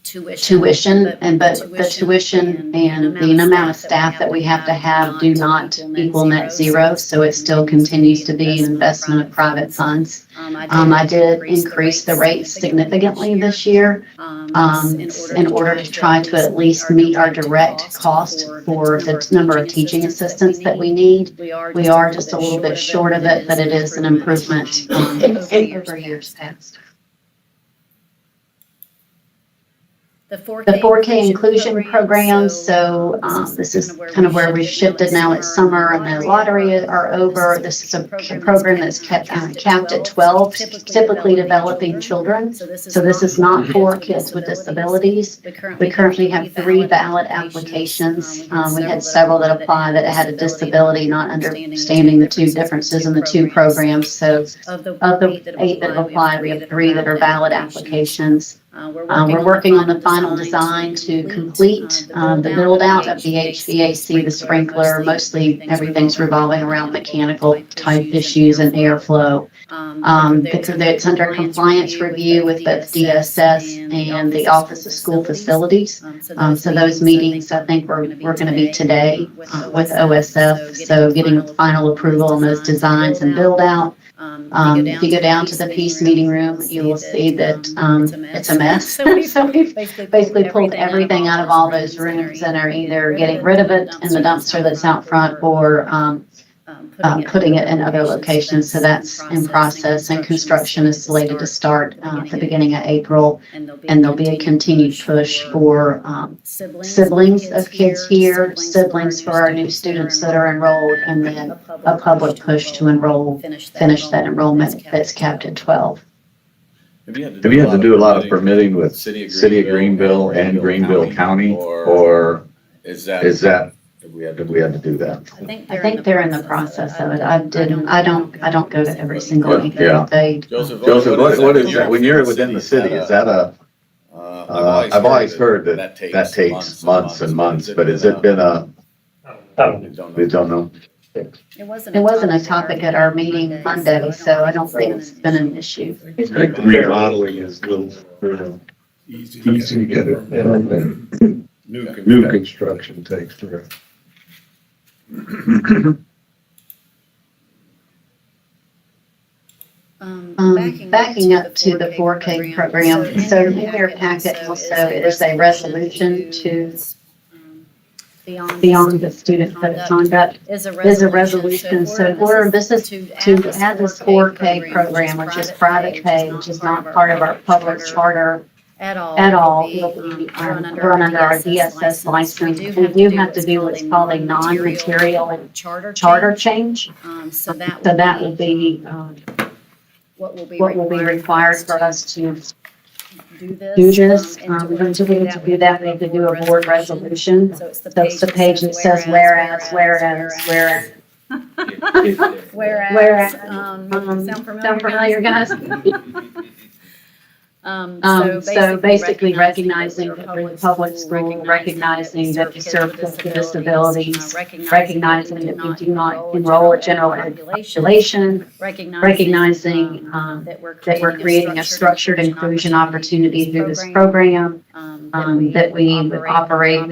tuition, but the tuition and the amount of staff that we have to have do not equal net zero, so it still continues to be an investment of private funds. I did increase the rates significantly this year, in order to try to at least meet our direct cost for the number of teaching assistants that we need. We are just a little bit short of it, but it is an improvement, over years past. The 4K inclusion program, so this is kind of where we've shifted now. It's summer and the lottery are over. This is a program that's capped at 12 typically developing children. So this is not for kids with disabilities. We currently have 3 valid applications. We had several that applied that had a disability, not understanding the 2 differences in the 2 programs. So of the 8 that have applied, we have 3 that are valid applications. We're working on the final design to complete the build out of the HVAC, the sprinkler. Mostly everything's revolving around mechanical type issues and airflow. It's under compliance review with both DSS and the Office of School Facilities. So those meetings, I think we're going to be today with OSF. So getting final approval on those designs and build out. If you go down to the peace meeting room, you will see that it's a mess. So we've basically pulled everything out of all those rooms and are either getting rid of it in the dumpster that's out front or putting it in other locations. So that's in process, and construction is slated to start at the beginning of April. And there'll be a continued push for siblings of kids here, siblings for our new students that are enrolled, and then a public push to finish that enrollment that's capped at 12. Have you had to do a lot of permitting with City of Greenville and Greenville County, or Is that, have we had to do that? I think they're in the process of it. I don't go to every single meeting. Yeah. Joseph, Joseph, what is that, when you're within the city, is that I've always heard that takes months and months, but has it been we don't know? It wasn't a topic at our meeting Monday, so I don't think it's been an issue. Remodeling is a little, easy to get it. New construction takes forever. Backing up to the 4K program, so in your packet also is a resolution to beyond the student code of conduct is a resolution. So this is to add this 4K program, which is private pay, which is not part of our public charter at all. It'll be run under our DSS license. We do have to do what's called a non-material and charter change. So that will be what will be required for us to do this. We're going to be able to do that. We have to do a board resolution. So it's the page that says whereas. Sound familiar, guys? So basically recognizing that we're in public school, recognizing that we serve people with disabilities, recognizing that we do not enroll a general ed population, recognizing that we're creating a structured inclusion opportunity through this program, that we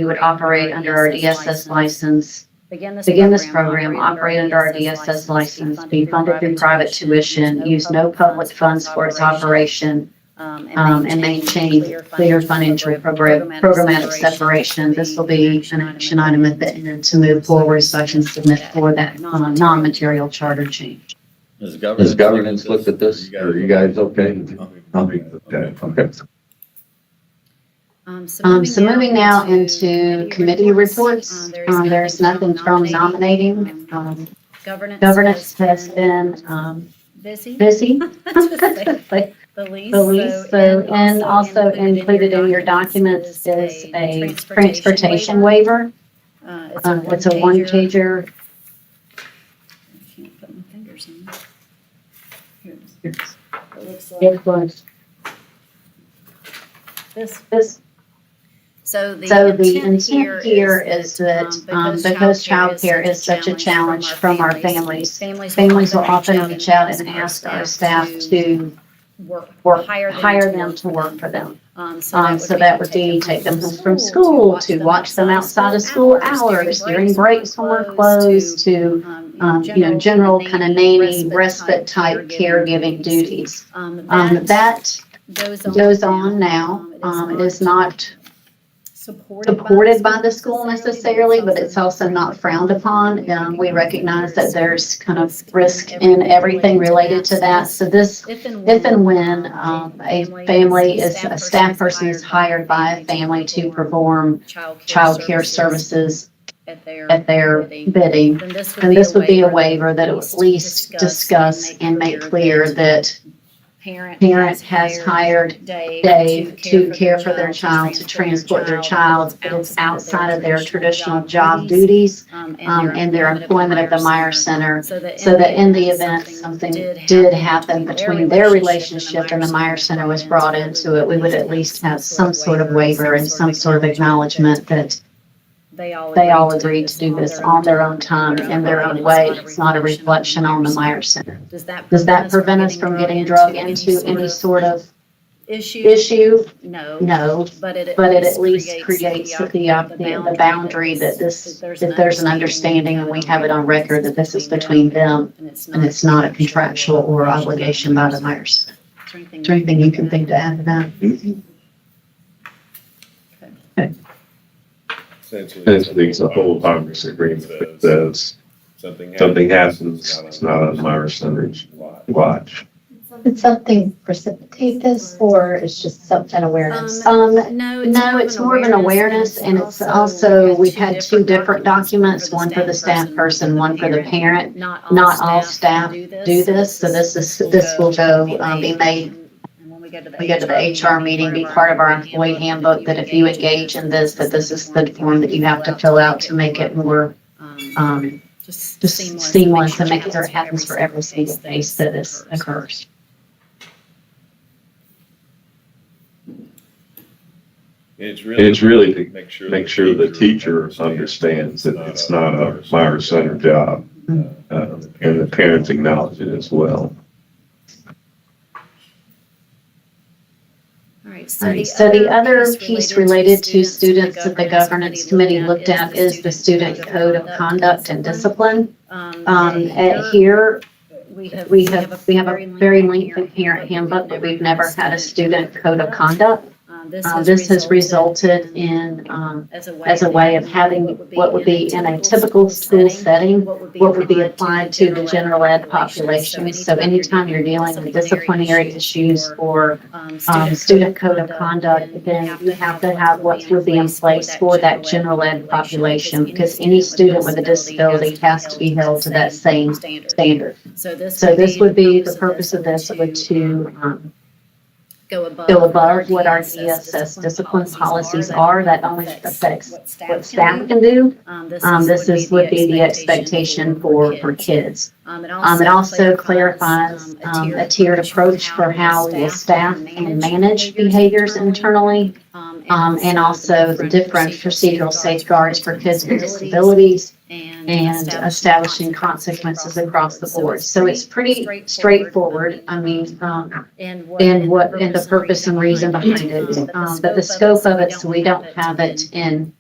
would operate under our DSS license. Begin this program, operate under our DSS license, be funded through private tuition, use no public funds for its operation, and maintain clear financial programmatic separation. This will be an action item at the end to move forward so I can submit for that non-material charter change. Has governance looked at this? Are you guys okay? Okay. So moving now into committee reports, there's nothing from nominating. Governance has been busy. The lease, and also included in your documents is a transportation waiver. It's a one-pager. I can't put my fingers in it. It looks like it was this. So the intent here is that because childcare is such a challenge from our families will often reach out and ask our staff to or hire them to work for them. So that would be take them home from school, to watch them outside of school hours, during breaks when we're closed, to, general kind of nanny, respite type caregiving duties. That goes on now. It is not supported by the school necessarily, but it's also not frowned upon. We recognize that there's kind of risk in everything related to that. So this, if and when a staff person is hired by a family to perform childcare services at their bidding, then this would be a waiver that would at least discuss and make clear that parent has hired Dave to care for their child, to transport their child, but it's outside of their traditional job duties and their employment at the Meyer Center, so that in the event something did happen between their relationship and the Meyer Center was brought into it, we would at least have some sort of waiver and some sort of acknowledgement that they all agreed to do this on their own time, in their own way. It's not a reflection on the Meyer Center. Does that prevent us from getting drug into any sort of issue? No, but it at least creates the boundary that if there's an understanding and we have it on record that this is between them and it's not a contractual or obligation by the Meyer Center. Is there anything you can think to add to that? Essentially, it's a whole harmless agreement that says something happens, it's not on Meyer Center's watch. Did something precipitate this, or it's just some kind of awareness? No, it's more of an awareness, and it's also, we've had two different documents, one for the staff person, one for the parent. Not all staff do this, so this will be made. We go to the HR meeting, be part of our employee handbook, that if you engage in this, that this is the form that you have to fill out to make it more just seamless and make sure it happens for every single case that this occurs. It's really to make sure the teacher understands that it's not a Meyer Center job, and the parents acknowledge it as well. So the other piece related to students that the governance committee looked at is the student code of conduct and discipline. Here, we have a very lengthy parent handbook, but we've never had a student code of conduct. This has resulted in, as a way of having what would be in a typical school setting, what would be applied to the general ed population. So anytime you're dealing with disciplinary issues or student code of conduct, then you have to have what would be in place for that general ed population, because any student with a disability has to be held to that same standard. So this would be, the purpose of this would to go above what our DSS discipline policies are. That only affects what staff can do. This would be the expectation for kids. It also clarifies a tiered approach for how the staff can manage behaviors internally, and also the different procedural safeguards for kids with disabilities, and establishing consequences across the board. So it's pretty straightforward. I mean, and the purpose and reason behind it. But the scope of it, so we don't have it in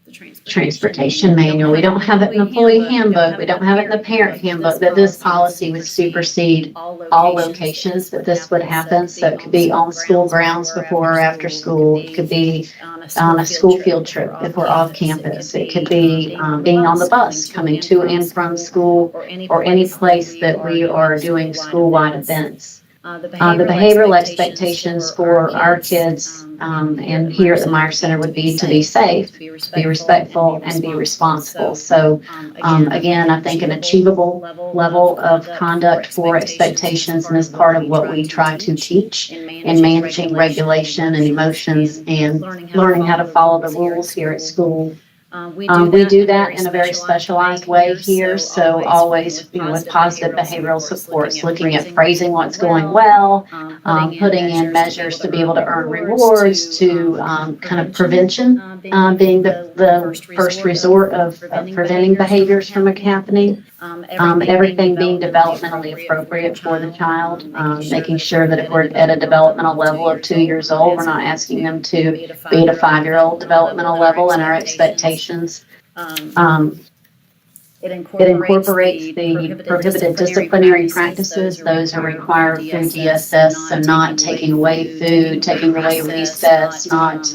the transportation manual. We don't have it in the employee handbook. We don't have it in the parent handbook, that this policy would supersede all locations that this would happen. So it could be on school grounds before or after school. It could be on a school field trip if we're off campus. It could be being on the bus, coming to and from school, or any place that we are doing school-wide events. The behavioral expectations for our kids and here at the Meyer Center would be to be safe, be respectful, and be responsible. So again, I think an achievable level of conduct for expectations, and is part of what we try to teach in managing regulation and emotions and learning how to follow the rules here at school. We do that in a very specialized way here. So always, with positive behavioral supports, looking at phrasing what's going well, putting in measures to be able to earn rewards, to kind of prevention being the first resort of preventing behaviors from happening. Everything being developmentally appropriate for the child, making sure that if we're at a developmental level of 2 years old, we're not asking them to be at a 5-year-old developmental level and our expectations. It incorporates the prohibited disciplinary practices. Those are required through DSS, so not taking away food, taking away recess, not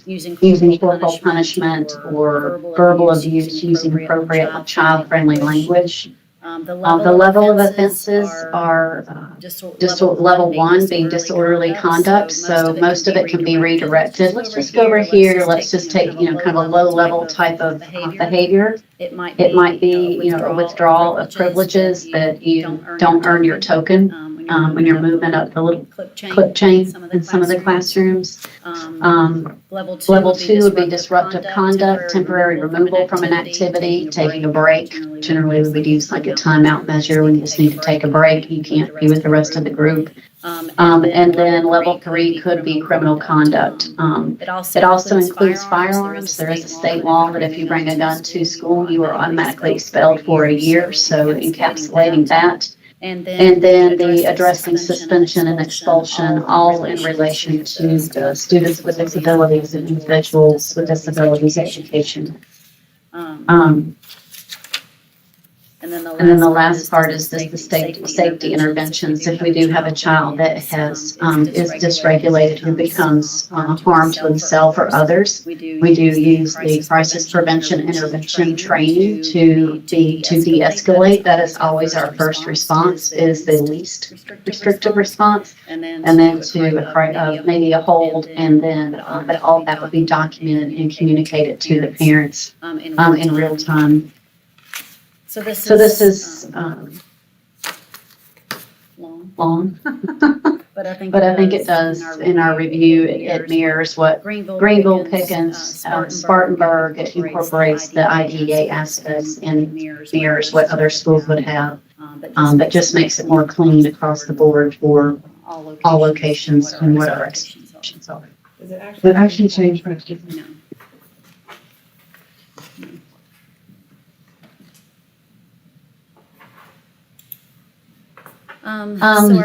using corporal punishment or verbal abuse, using appropriate child-friendly language. The level of offenses are just level 1 being disorderly conduct, so most of it can be redirected. Let's just go over here, let's just take, kind of a low-level type of behavior. It might be, a withdrawal of privileges that you don't earn your token when you're moving up the little clip chain in some of the classrooms. Level 2 would be disruptive conduct, temporary removal from an activity, taking a break. Generally, we would use like a timeout measure when you just need to take a break. You can't be with the rest of the group. And then level 3 could be criminal conduct. It also includes firearms. There is a state law that if you bring a gun to school, you are automatically expelled for a year. So encapsulating that. And then the addressing suspension and expulsion, all in relation to the students with disabilities and individuals with disabilities education. And then the last part is the safety interventions. If we do have a child that is dysregulated who becomes harm to himself or others, we do use the crisis prevention intervention training to de-escalate. That is always our first response, is the least restrictive response. And then to maybe a hold, and then but all that would be documented and communicated to the parents in real time. So this is long, but I think it does, in our review, it mirrors what Greenville, Pickens, Spartanburg, it incorporates the IDEA aspects and mirrors what other schools would have, but just makes it more clean across the board for all locations and what our expectations are. Does it actually change practice? No.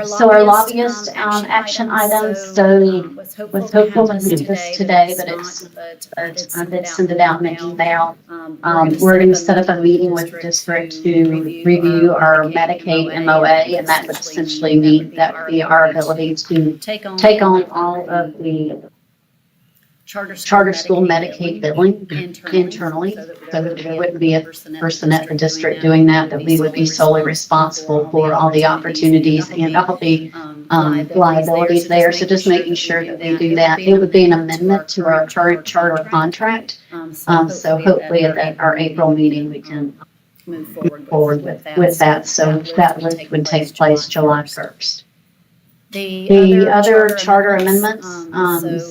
So our lobbyist action items, so was hopeful to do this today, but I did send it out in an email. We're going to set up a meeting with the district to review our Medicaid MOA, and that would essentially mean that would be our ability to take on all of the charter school Medicaid billing internally, so that there wouldn't be a person at the district doing that we would be solely responsible for all the opportunities and all the liabilities there. So just making sure that we do that. It would be an amendment to our current charter contract. So hopefully at our April meeting, we can move forward with that. So that would take place July 1st. The other charter amendments,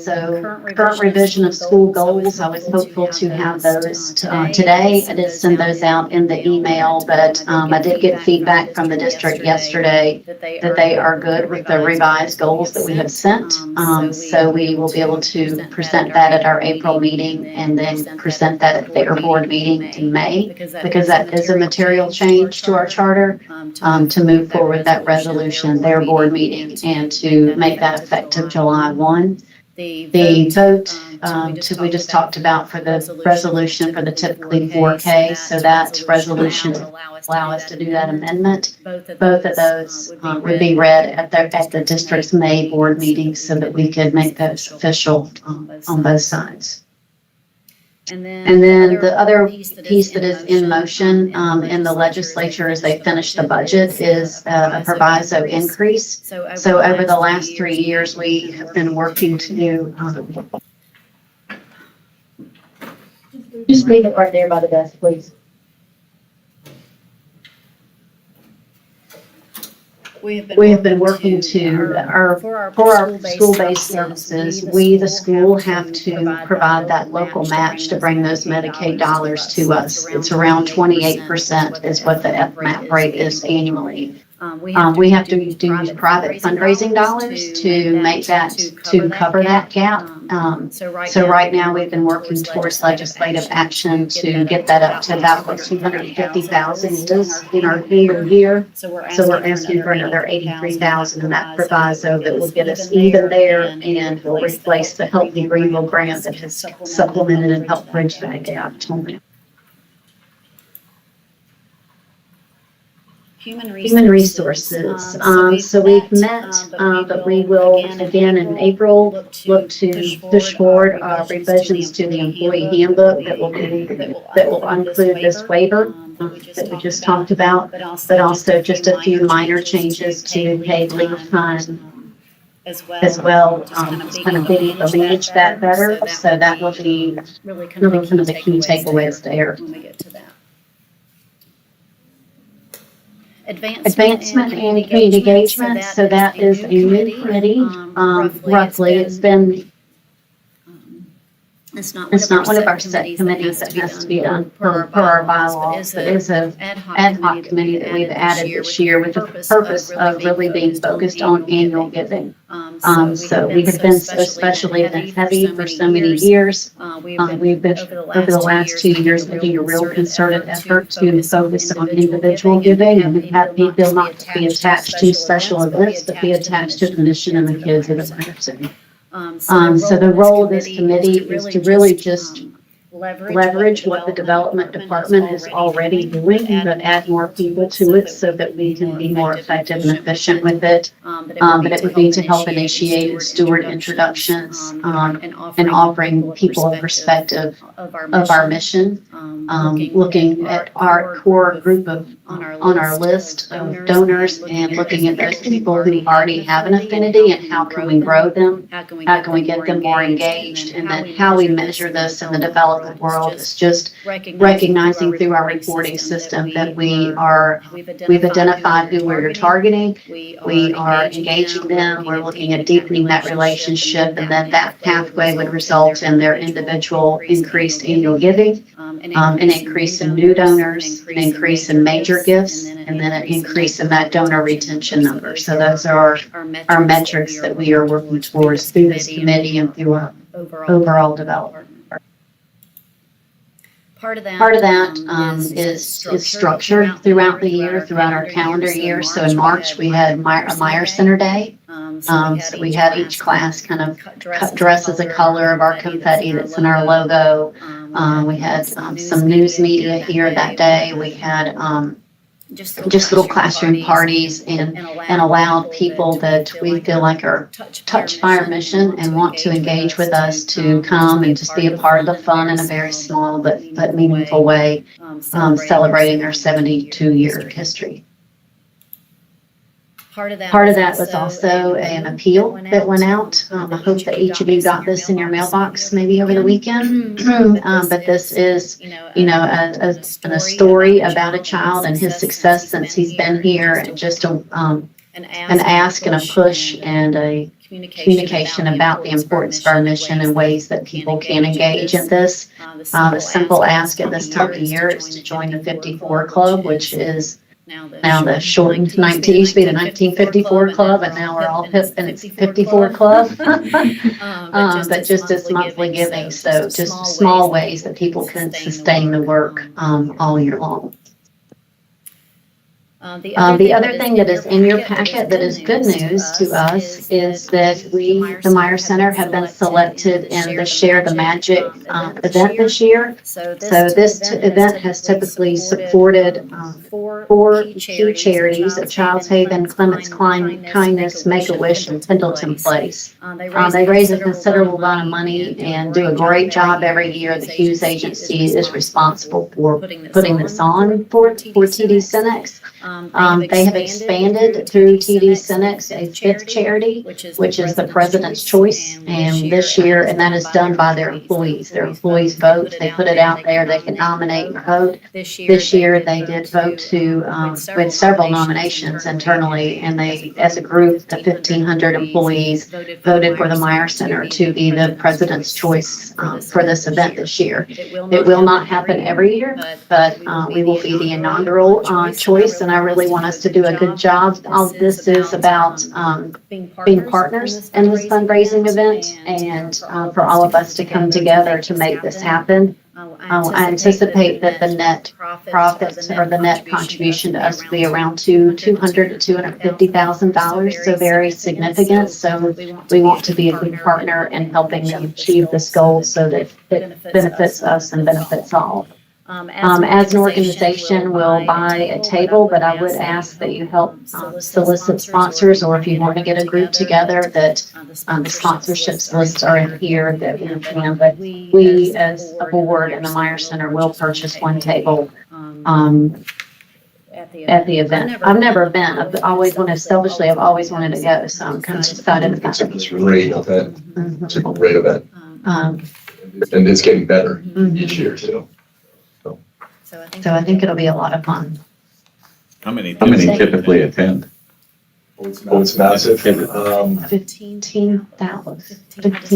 so current revision of school goals, I was hopeful to have those today. I did send those out in the email, but I did get feedback from the district yesterday that they are good with the revised goals that we have sent. So we will be able to present that at our April meeting and then present that at their board meeting in May, because that is a material change to our charter, to move forward that resolution, their board meeting, and to make that effective July 1. The vote, we just talked about for the resolution for the typically 4K, so that resolution allow us to do that amendment. Both of those would be read at the district's May board meeting so that we could make those official on both sides. And then the other piece that is in motion in the legislature as they finish the budget is a proviso increase. So over the last 3 years, we have been working to do. Just leave it right there by the desk, please. We have been working to for our school-based services. We, the school, have to provide that local match to bring those Medicaid dollars to us. It's around 28% is what the FMAP rate is annually. We have to use private fundraising dollars to make that, to cover that gap. So right now, we've been working towards legislative action to get that up to about what 250,000 is in our year. So we're asking for another 83,000 in that proviso that will get us even there and will replace the Help Me Greenville grant that has supplemented and helped bridge that gap. Human resources. So we've met, but we will again in April look to push forward revisions to the employee handbook that will include this waiver that we just talked about, but also just a few minor changes to paid leave time as well, just kind of being able to manage that better. So that will be really kind of the key takeaways there. When we get to that. Advancement and community engagement, so that is a new committee, roughly. It's been, it's not one of our set committees that has to be done per our bylaws, but it's an ad hoc committee that we've added this year with the purpose of really being focused on annual giving. So we have been especially heavy for so many years. We've been over the last 2 years making a real concerted effort to focus on individual giving, and we have people not to be attached to special events, but be attached to the mission and the kids of the city. So the role of this committee is to really just leverage what the development department is already doing, but add more people to it so that we can be more effective and efficient with it. But it would be to help initiate and steward introductions, and offering people a perspective of our mission, looking at our core group of on our list of donors and looking at those people who already have an affinity and how can we grow them, how can we get them more engaged, and then how we measure this in the development world is just recognizing through our reporting system that we've identified who we're targeting, we are engaging them, we're looking at deepening that relationship, and then that pathway would result in their individual increased annual giving, an increase in new donors, an increase in major gifts, and then an increase in that donor retention number. So those are our metrics that we are working towards through this committee and through our overall development. Part of that is structured throughout the year, throughout our calendar year. So in March, we had a Meyer Center Day. So we had each class kind of dress as a color of our confetti that's in our logo. We had some news media here that day. We had just little classroom parties and allowed people that we feel like are touched by our mission and want to engage with us to come and just be a part of the fun in a very small but meaningful way, celebrating our 72-year history. Part of that was also an appeal that went out. I hope that each of you got this in your mailbox maybe over the weekend. But this is, a story about a child and his success since he's been here, and just an ask and a push and a communication about the importance of our mission and ways that people can engage in this. The simple ask at this time of year is to join the 54 Club, which is now the shortened 19, used to be the 1954 Club, and now we're all hip and it's 54 Club. But just as monthly giving, so just small ways that people can sustain the work all year long. The other thing that is in your packet that is good news to us is that the Meyer Center, have been selected in the Share the Magic event this year. So this event has typically supported 4 key charities of Child's Haven, Clements Kindness, Make-A-Wish, and Pendleton Place. They raise a considerable amount of money and do a great job every year. The Hughes Agency is responsible for putting this on for TD Cinex. They have expanded through TD Cinex a 5th charity, which is the President's Choice, and this year, and that is done by their employees. Their employees vote. They put it out there. They can nominate and vote. This year, they did vote to with several nominations internally, and they, as a group, the 1,500 employees voted for the Meyer Center to be the President's Choice for this event this year. It will not happen every year, but we will be the inaugural choice in our I really want us to do a good job. All this is about, being partners in this fundraising event and, for all of us to come together to make this happen. I anticipate that the net profit or the net contribution to us will be around $200,000 to $250,000, so very significant. So we want to be a good partner in helping them achieve this goal so that it benefits us and benefits all. As an organization, we'll buy a table, but I would ask that you help solicit sponsors, or if you want to get a group together, that the sponsorships lists are in here that we can. But we, as a board and the Meyer Center, will purchase one table at the event. I've never been. I've always wanted, selfishly, I've always wanted to go, so I'm kind of excited about it. It's a great event. It's a great event. Um, And it's getting better each year too. So I think it'll be a lot of fun. How many? How many typically attend? Oh, it's massive. 15,000. 15,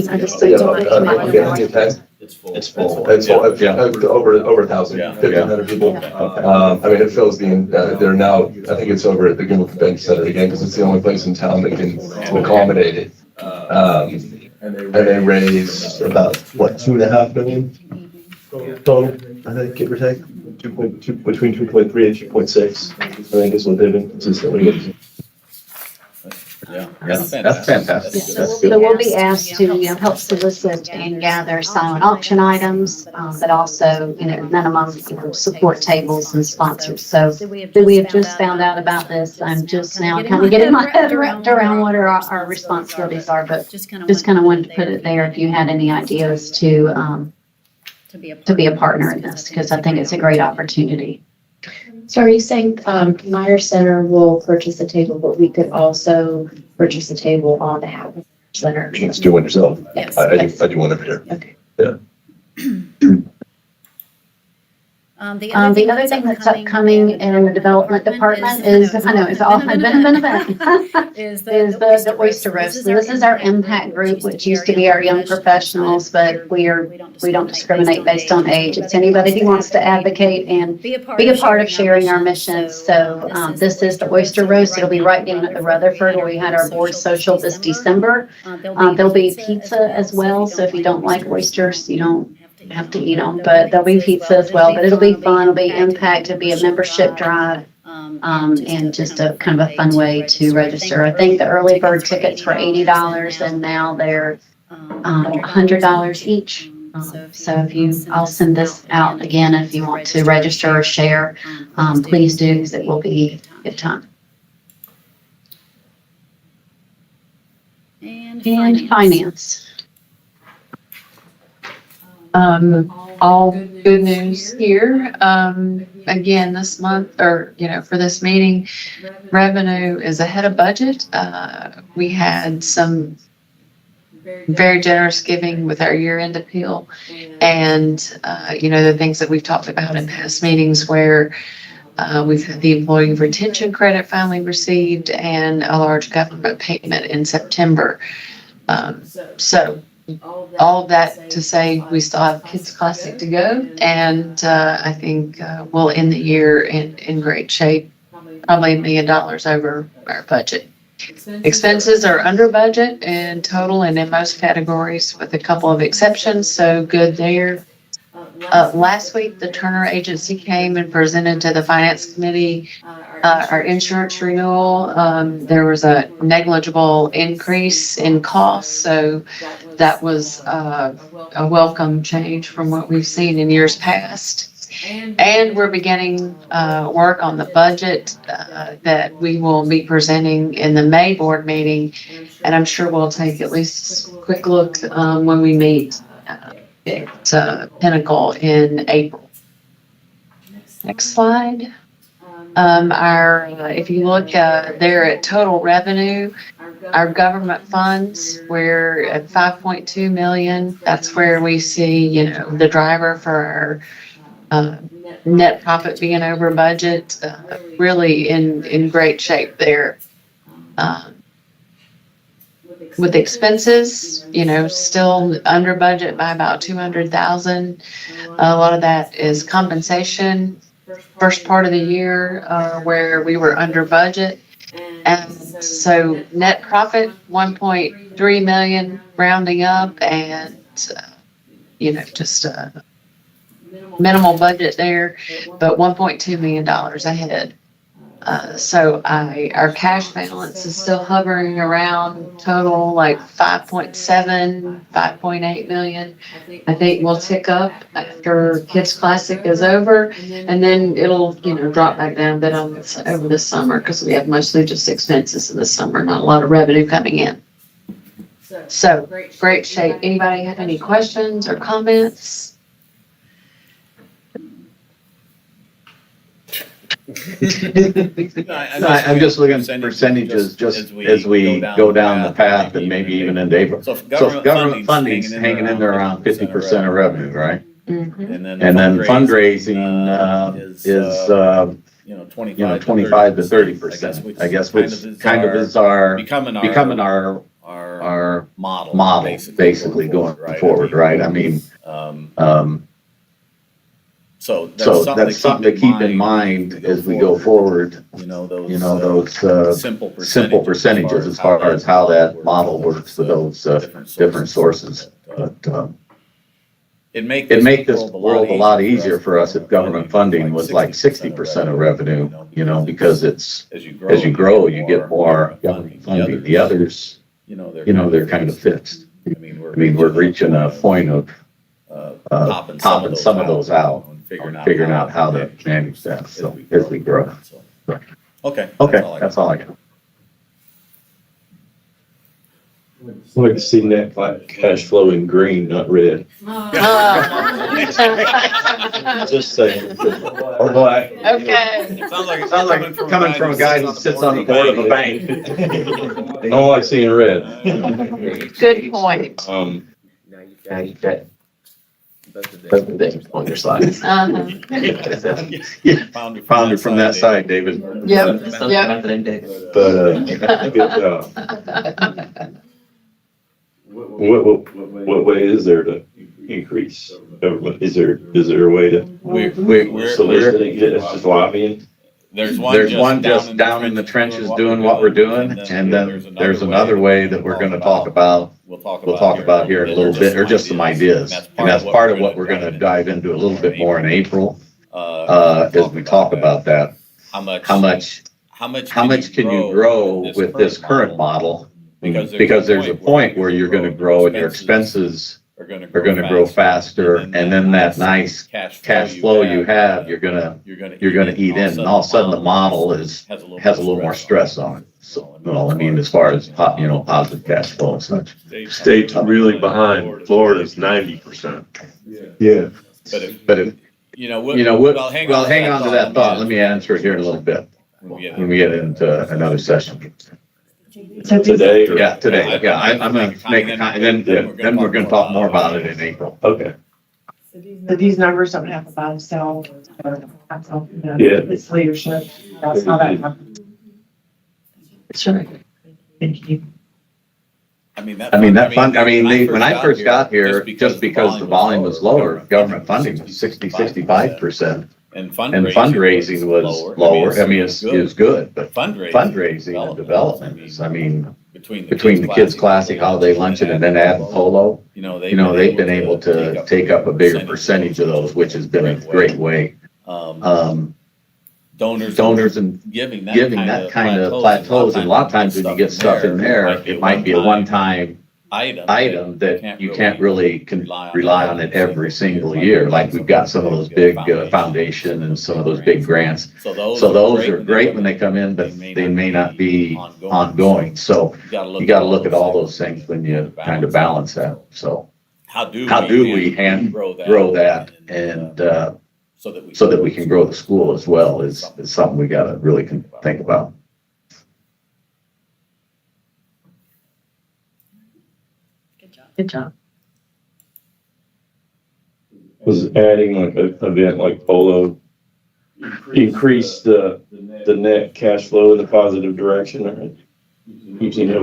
I just. Yeah, okay, 10. It's full. It's full. It's over 1,000, Yeah. 1,500 people. I mean, it fills they're now, I think it's over at the Gimbel Convention Center again, because it's the only place in town that can accommodate it. And they raise About, what, 2.5 million total, I think, give or take? 2.2, between 2.3 and 2.6, I think is what they've been consistently getting. Yeah. That's fantastic. That's So good. we'll be asked to, help solicit and gather silent auction items, but also, minimum, support tables and sponsors. So we have just found out about this. I'm just now kind of getting my head wrapped around what our responsibilities are, but just kind of wanted to put it there if you had any ideas to be a partner in this, because I think it's a great opportunity. So are you saying, Meyer Center will purchase a table, but we could also purchase a table on behalf of Center? Let's do one yourself. Yes. I do one over here. Okay. The other thing that's upcoming in the development department is, I know, it's all been an event, is the Oyster Roast. So this is our impact group, which used to be our young professionals, but we don't discriminate based on age. It's anybody who wants to advocate and be a part of sharing our mission. So this is the Oyster Roast. It'll be right down at the Rutherford where we had our board social this December. There'll be pizza as well. So if you don't like oysters, you don't have to eat them, but there'll be pizza as well. But it'll be fun. It'll be impact. It'll be a membership drive, and just a kind of a fun way to register. I think the early bird tickets were $80, and now they're $100 each. So I'll send this out again if you want to register or share. Please do, because it will be a good time. And finance. All good news here. Again, this month, or, for this meeting, revenue is ahead of budget. We had some very generous giving with our year-end appeal. And, the things that we've talked about in past meetings where we've had the employee retention credit finally received and a large government payment in September. So all of that to say, we still have Kids Classic to go, and I think we'll end the year in great shape, probably $1 million over our budget. Expenses are under budget in total and in most categories, with a couple of exceptions, so good there. Last week, the Turner Agency came and presented to the Finance Committee our insurance renewal. There was a negligible increase in costs, so that was a welcome change from what we've seen in years past. And we're beginning work on the budget that we will be presenting in the May board meeting, and I'm sure we'll take at least a quick look when we meet at Pinnacle in April. Next slide. If you look there at total revenue, our government funds, we're at 5.2 million. That's where we see, the driver for our net profit being over budget, really in great shape there. With expenses, still under budget by about 200,000. A lot of that is compensation. first part of the year, where we were under budget. And so net profit, 1.3 million rounding up, and, just a minimal budget there, but $1.2 million ahead. So our cash balance is still hovering around total like 5.8 million. I think we'll tick up after Kids Classic is over, and then it'll, drop back down a bit over the summer because we have mostly just expenses in the summer, not a lot of revenue coming in. So great shape. Anybody have any questions or comments? I'm just looking at percentages just as we go down the path and maybe even into April. So if So government funding's funding's hanging in there around 50% of revenue, right? Mhm. And then fundraising, is, 25 to 30%, I guess, which kind of is our, becoming our model, basically going forward, right? I mean, so so that's something to keep in mind as we go forward, those, simple percentages as far as how that model works for those, different sources. But, it'd make this world a lot easier for us if government funding was like 60% of revenue, because it's, as you grow, you get more government funding. The others, they're kind of fixed. I mean, we're reaching a point of, topping some of those out, figuring out how to manage that, so as we grow. Okay. Okay, that's all I got. I'd like to see net cash flow in green, not red. Just saying. Or black. Okay. Sounds like Sounds like coming from a guy who sits on the board of a bank. I don't like seeing red. Good point. Now you've got both of them on your slides. Found it from that side, David. Yep. But, good job. What way is there to increase government? Is there a way to solicit it? It's just lobbying? There's one just down in the trenches doing what we're doing, and then there's another way that we're gonna talk about, we'll talk about here in a little bit, or just some ideas. And that's part of what we're gonna dive into a little bit more in April, as we talk about that. How much can you grow with this current model? Because there's a point where you're gonna grow and your expenses are gonna grow faster, and then that nice cash flow you have, you're gonna eat in, and all of a sudden the model has a little more stress on it. So, as far as, positive cash flow and such. State's really behind. Florida's 90%. Yeah. But if, well, hang on to that thought. Let me answer it here in a little bit, when we get into another session. Today? Yeah, today, yeah, I'm gonna make a and then we're gonna talk more about it in April. Okay. So these numbers don't have by themselves. Yeah. It's leadership. That's how that happens. Sure. Thank you. When I first got here, just because the volume was lower, government funding was 65%. And fundraising was lower. Is good, but fundraising and development is, between the Kids Classic, Holiday Luncheon, and then adding polo, they've been able to take up a bigger percentage of those, which has been a great way. Donors and giving that kind of plateaus, and a lot of times when you get stuff in there, it might be a one-time item that you can't really rely on it every single year. Like we've got some of those big foundation and some of those big grants. So those are great when they come in, but they may not be ongoing. So you gotta look at all those things when you kind of balance that. So how do we grow that and, so that we can grow the school as well is something we gotta really think about. Good job. Was adding like an event like polo increase the net cash flow in the positive direction, or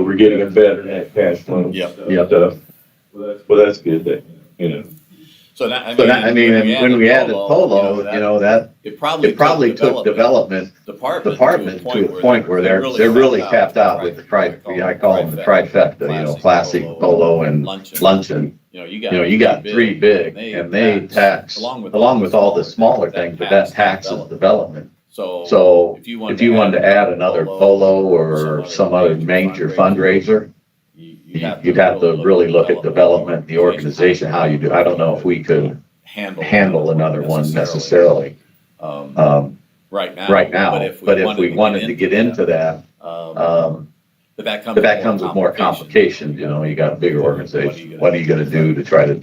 we're getting a better net cash flow. Yep. Well, that's good that, So that, I mean, and when we added Polo, that, it it probably took development department to a point where they're really tapped out with the I call them the trifecta, classic, Polo, and luncheon. You got three big, and they tax, along with all the smaller things, but that taxes development. So if you wanted to add another Polo or some other major fundraiser, you'd have to really look at development, the organization, how you do. I don't know if we could handle another one necessarily right now. But if we wanted to get into that, but that comes with more complications. You got a bigger organization. What are you going to do to try to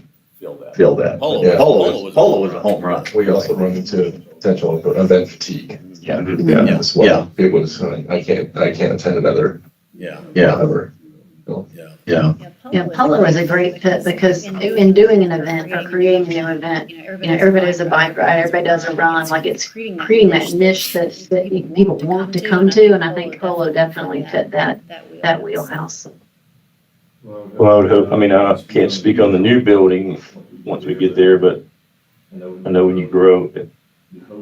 fill that? Polo Polo was a home run. We also run into potential event fatigue. Yeah. As well. It was, I can't attend another. Yeah. Whatever. Yeah. Yeah, Polo is a great fit because in doing an event or creating an event, everybody does a bike ride, everybody does a run, like it's creating that niche that people want to come to, and I think Polo definitely fit that wheelhouse. Well, I would hope, I can't speak on the new building once we get there, but I know when you grow,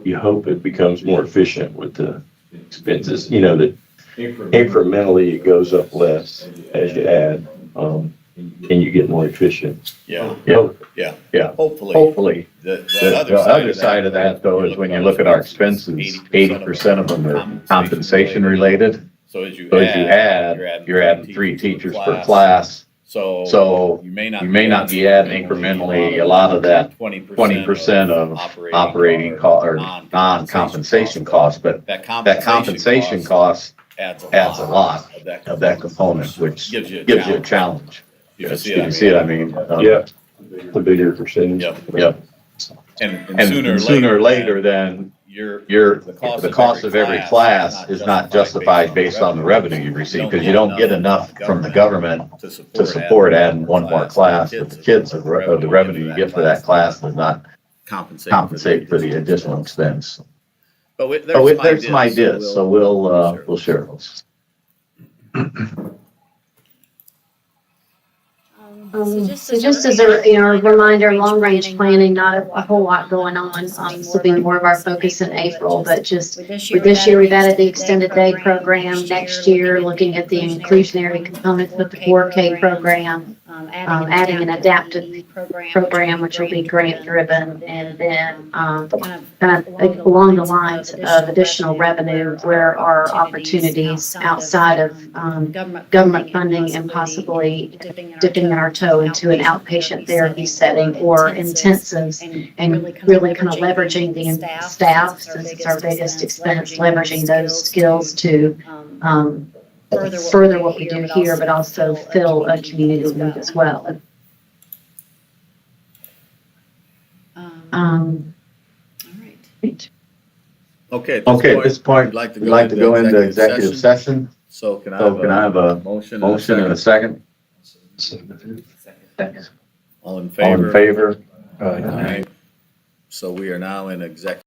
you hope it becomes more efficient with the expenses, that incrementally it goes up less as you add, and you get more efficient. Yeah. Hopefully. The other side of that, though, is when you look at our expenses, 80% of them are compensation related. So as you add, you're adding 3 teachers per class. So you may not be adding incrementally a lot of that 20% of operating or non-compensation costs, but that compensation cost adds a lot of that component, which gives you a challenge. You You see see it, I mean. Yeah, the bigger percentage. Yep. And sooner or later, then the cost of every class is not justified based on the revenue you receive, because you don't get enough from the government to support adding one more class, but the kids, or the revenue you get for that class does not compensate for the additional expense. But There's some ideas, so we'll share those. So just as a reminder, long-range planning, not a whole lot going on. This will be more of our focus in April, but just with this year, we've added the extended day program. Next year, looking at the inclusionary components with the 4K program, adding an adaptive program, which will be grant-driven, and then kind of along the lines of additional revenue, where are opportunities outside of government funding and possibly dipping our toe into an outpatient therapy setting or intensives, and really kind of leveraging the staff, since it's our biggest expense, leveraging those skills to further what we do here, but also fill a community need as well. Okay, at this point, we'd like to go into executive session. So can I have a motion and a second? All in All in favor? Aye. So we are now in executive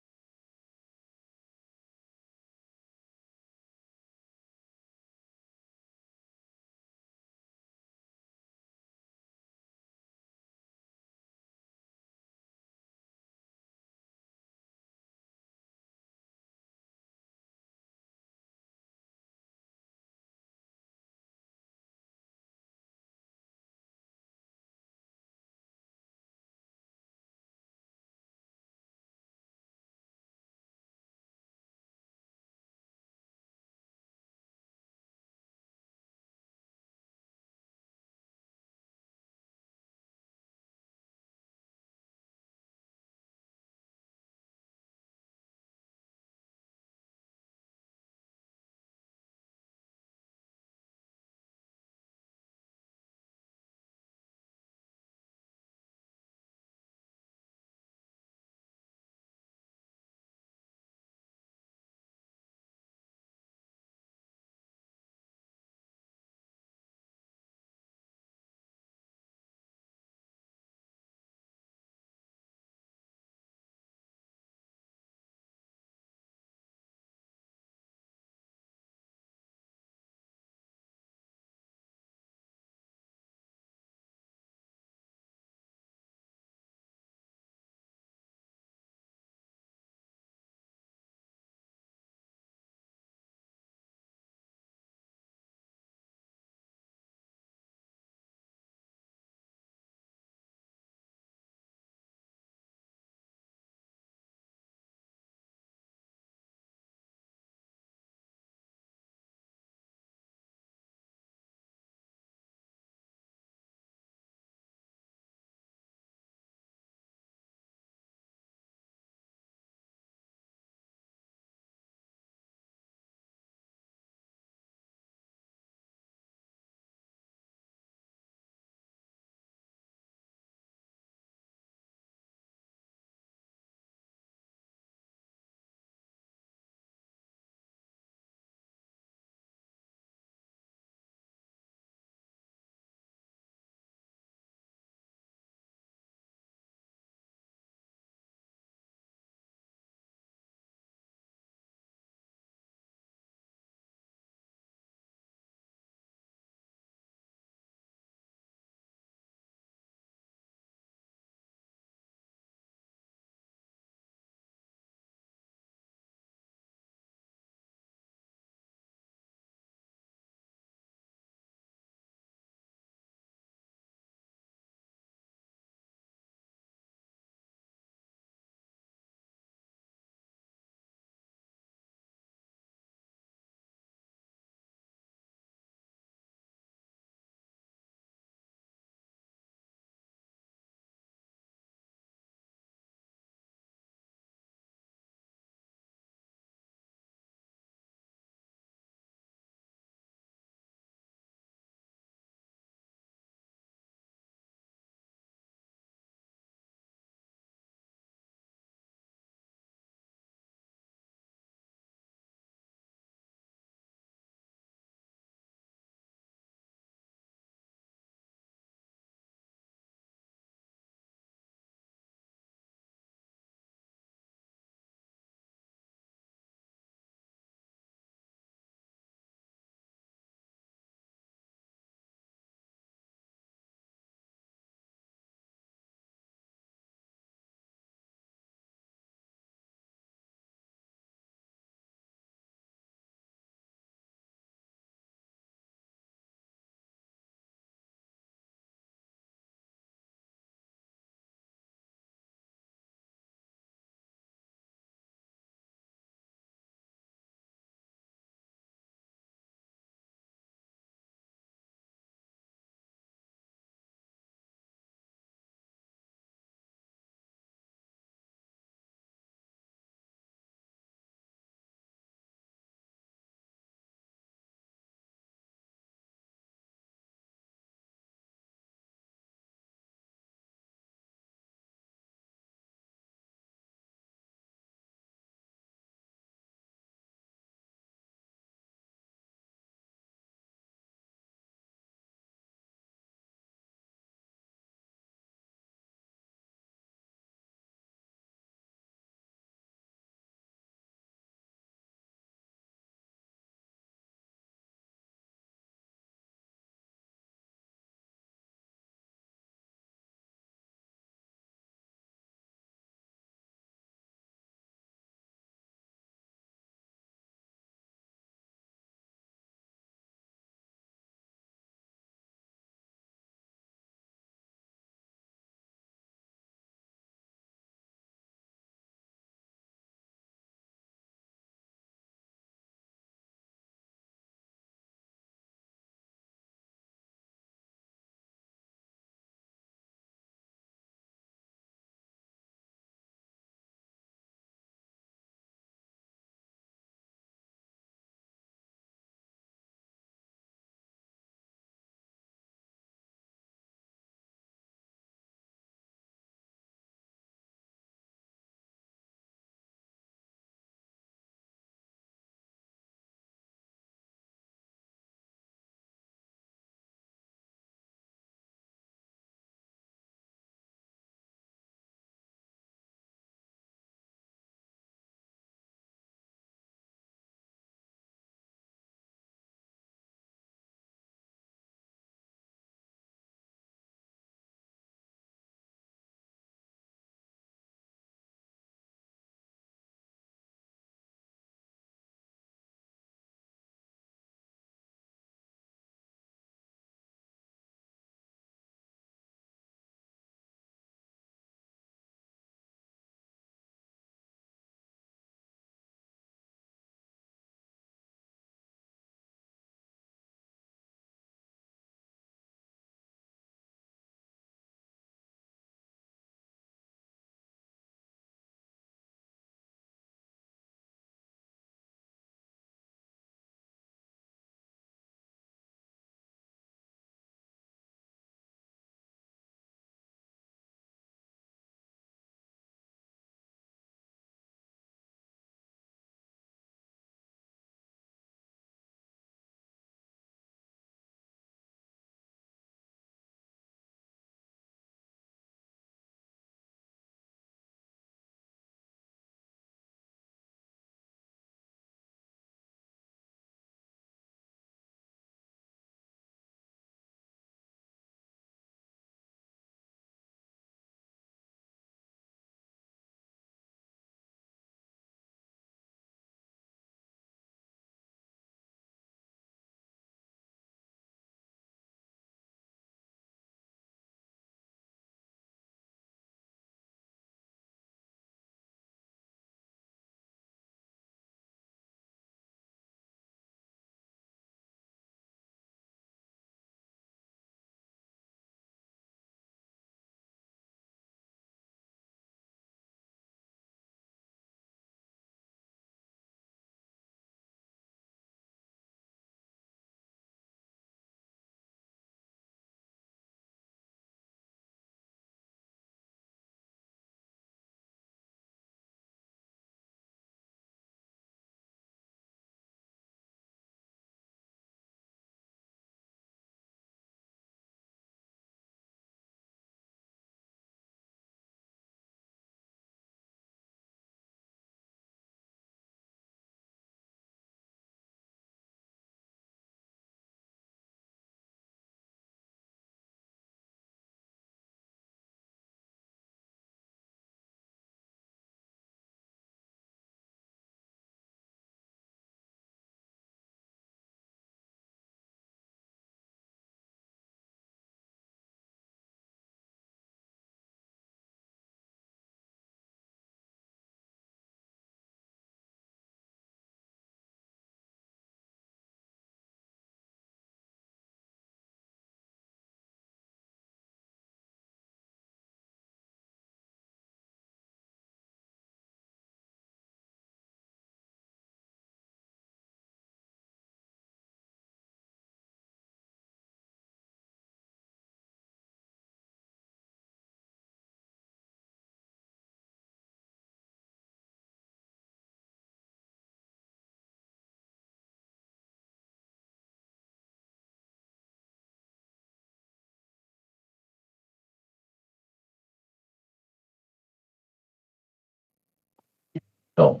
So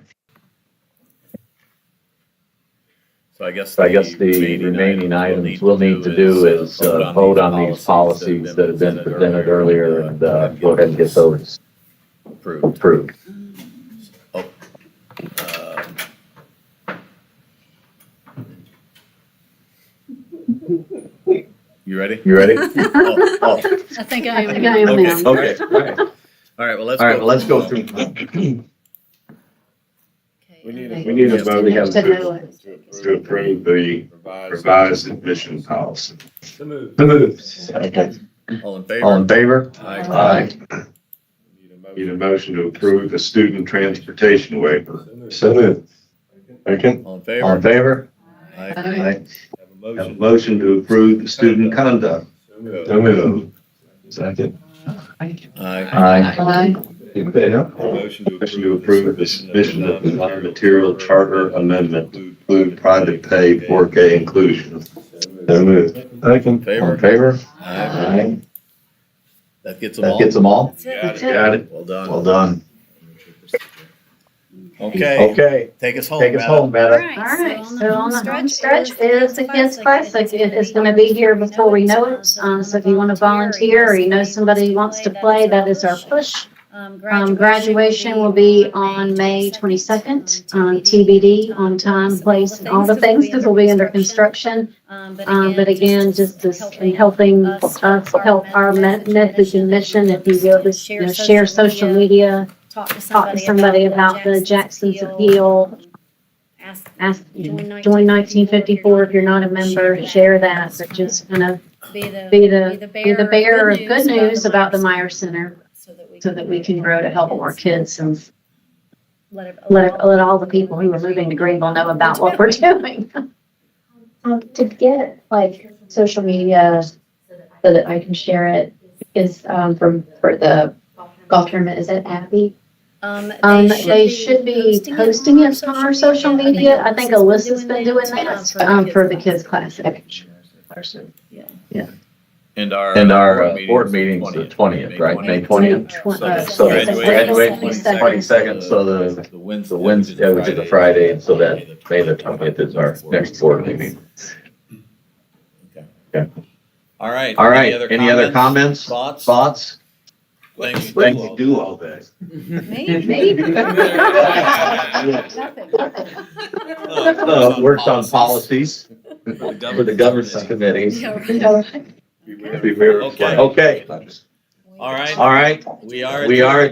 So I guess the remaining items we'll need to do is vote on these policies that have been presented earlier and go ahead and get those approved. You ready? You ready? Oh, I think I I think am. I am Okay. now. Okay, all right. All right, well, All right, well, let's go through. We need a vote We have to know it. to approve the revised admission policy. Okay. All in favor? All in favor? Aye. Need a motion to approve the student transportation waiver. So moved. Second. All in All in favor? favor? Aye. Aye. Have a motion to approve the student conduct. So moved. Second. Aye. Aye. Motion to approve the submission of the non-material charter amendment to include private pay 4K inclusion. So moved. Second. All in Favor? favor? Aye. That gets them all? That gets them all? That's it. Got it. Well done. Well done. Okay, Okay, take us home. take us Madam. home, Meta. All right, so on the home stretch is the Kids Classic. It is going to be here before we know it. So if you want to volunteer or you know somebody who wants to play, that is our push. Graduation will be on May 22nd, TBD on time, place, and all the things, because we'll be under construction. But again, just this in helping us help our message and mission, if you will, just, share social media, talk to somebody about the Jackson's Appeal. Ask, join 1954 if you're not a member, share that, but just kind of be the bearer of good news about the Meyer Center so that we can grow to help more kids and let all the people who are moving to Greenville know about what we're doing. To get like social media so that I can share it is for the golf tournament, is it Abby? They should be posting it on our social media. I think Alyssa's been doing that, for the Kids Classic. And our. And our board meeting's the 20th, right? May 20th? So graduation is 22nd, so the Wednesday, which is a Friday, and so that May the 20th is our next board meeting. All right. All right, any other comments? Thoughts? Thanks, Thanks. you do all that. Worked on policies for the governance committee. Okay. Okay, All right. all right, We are. we are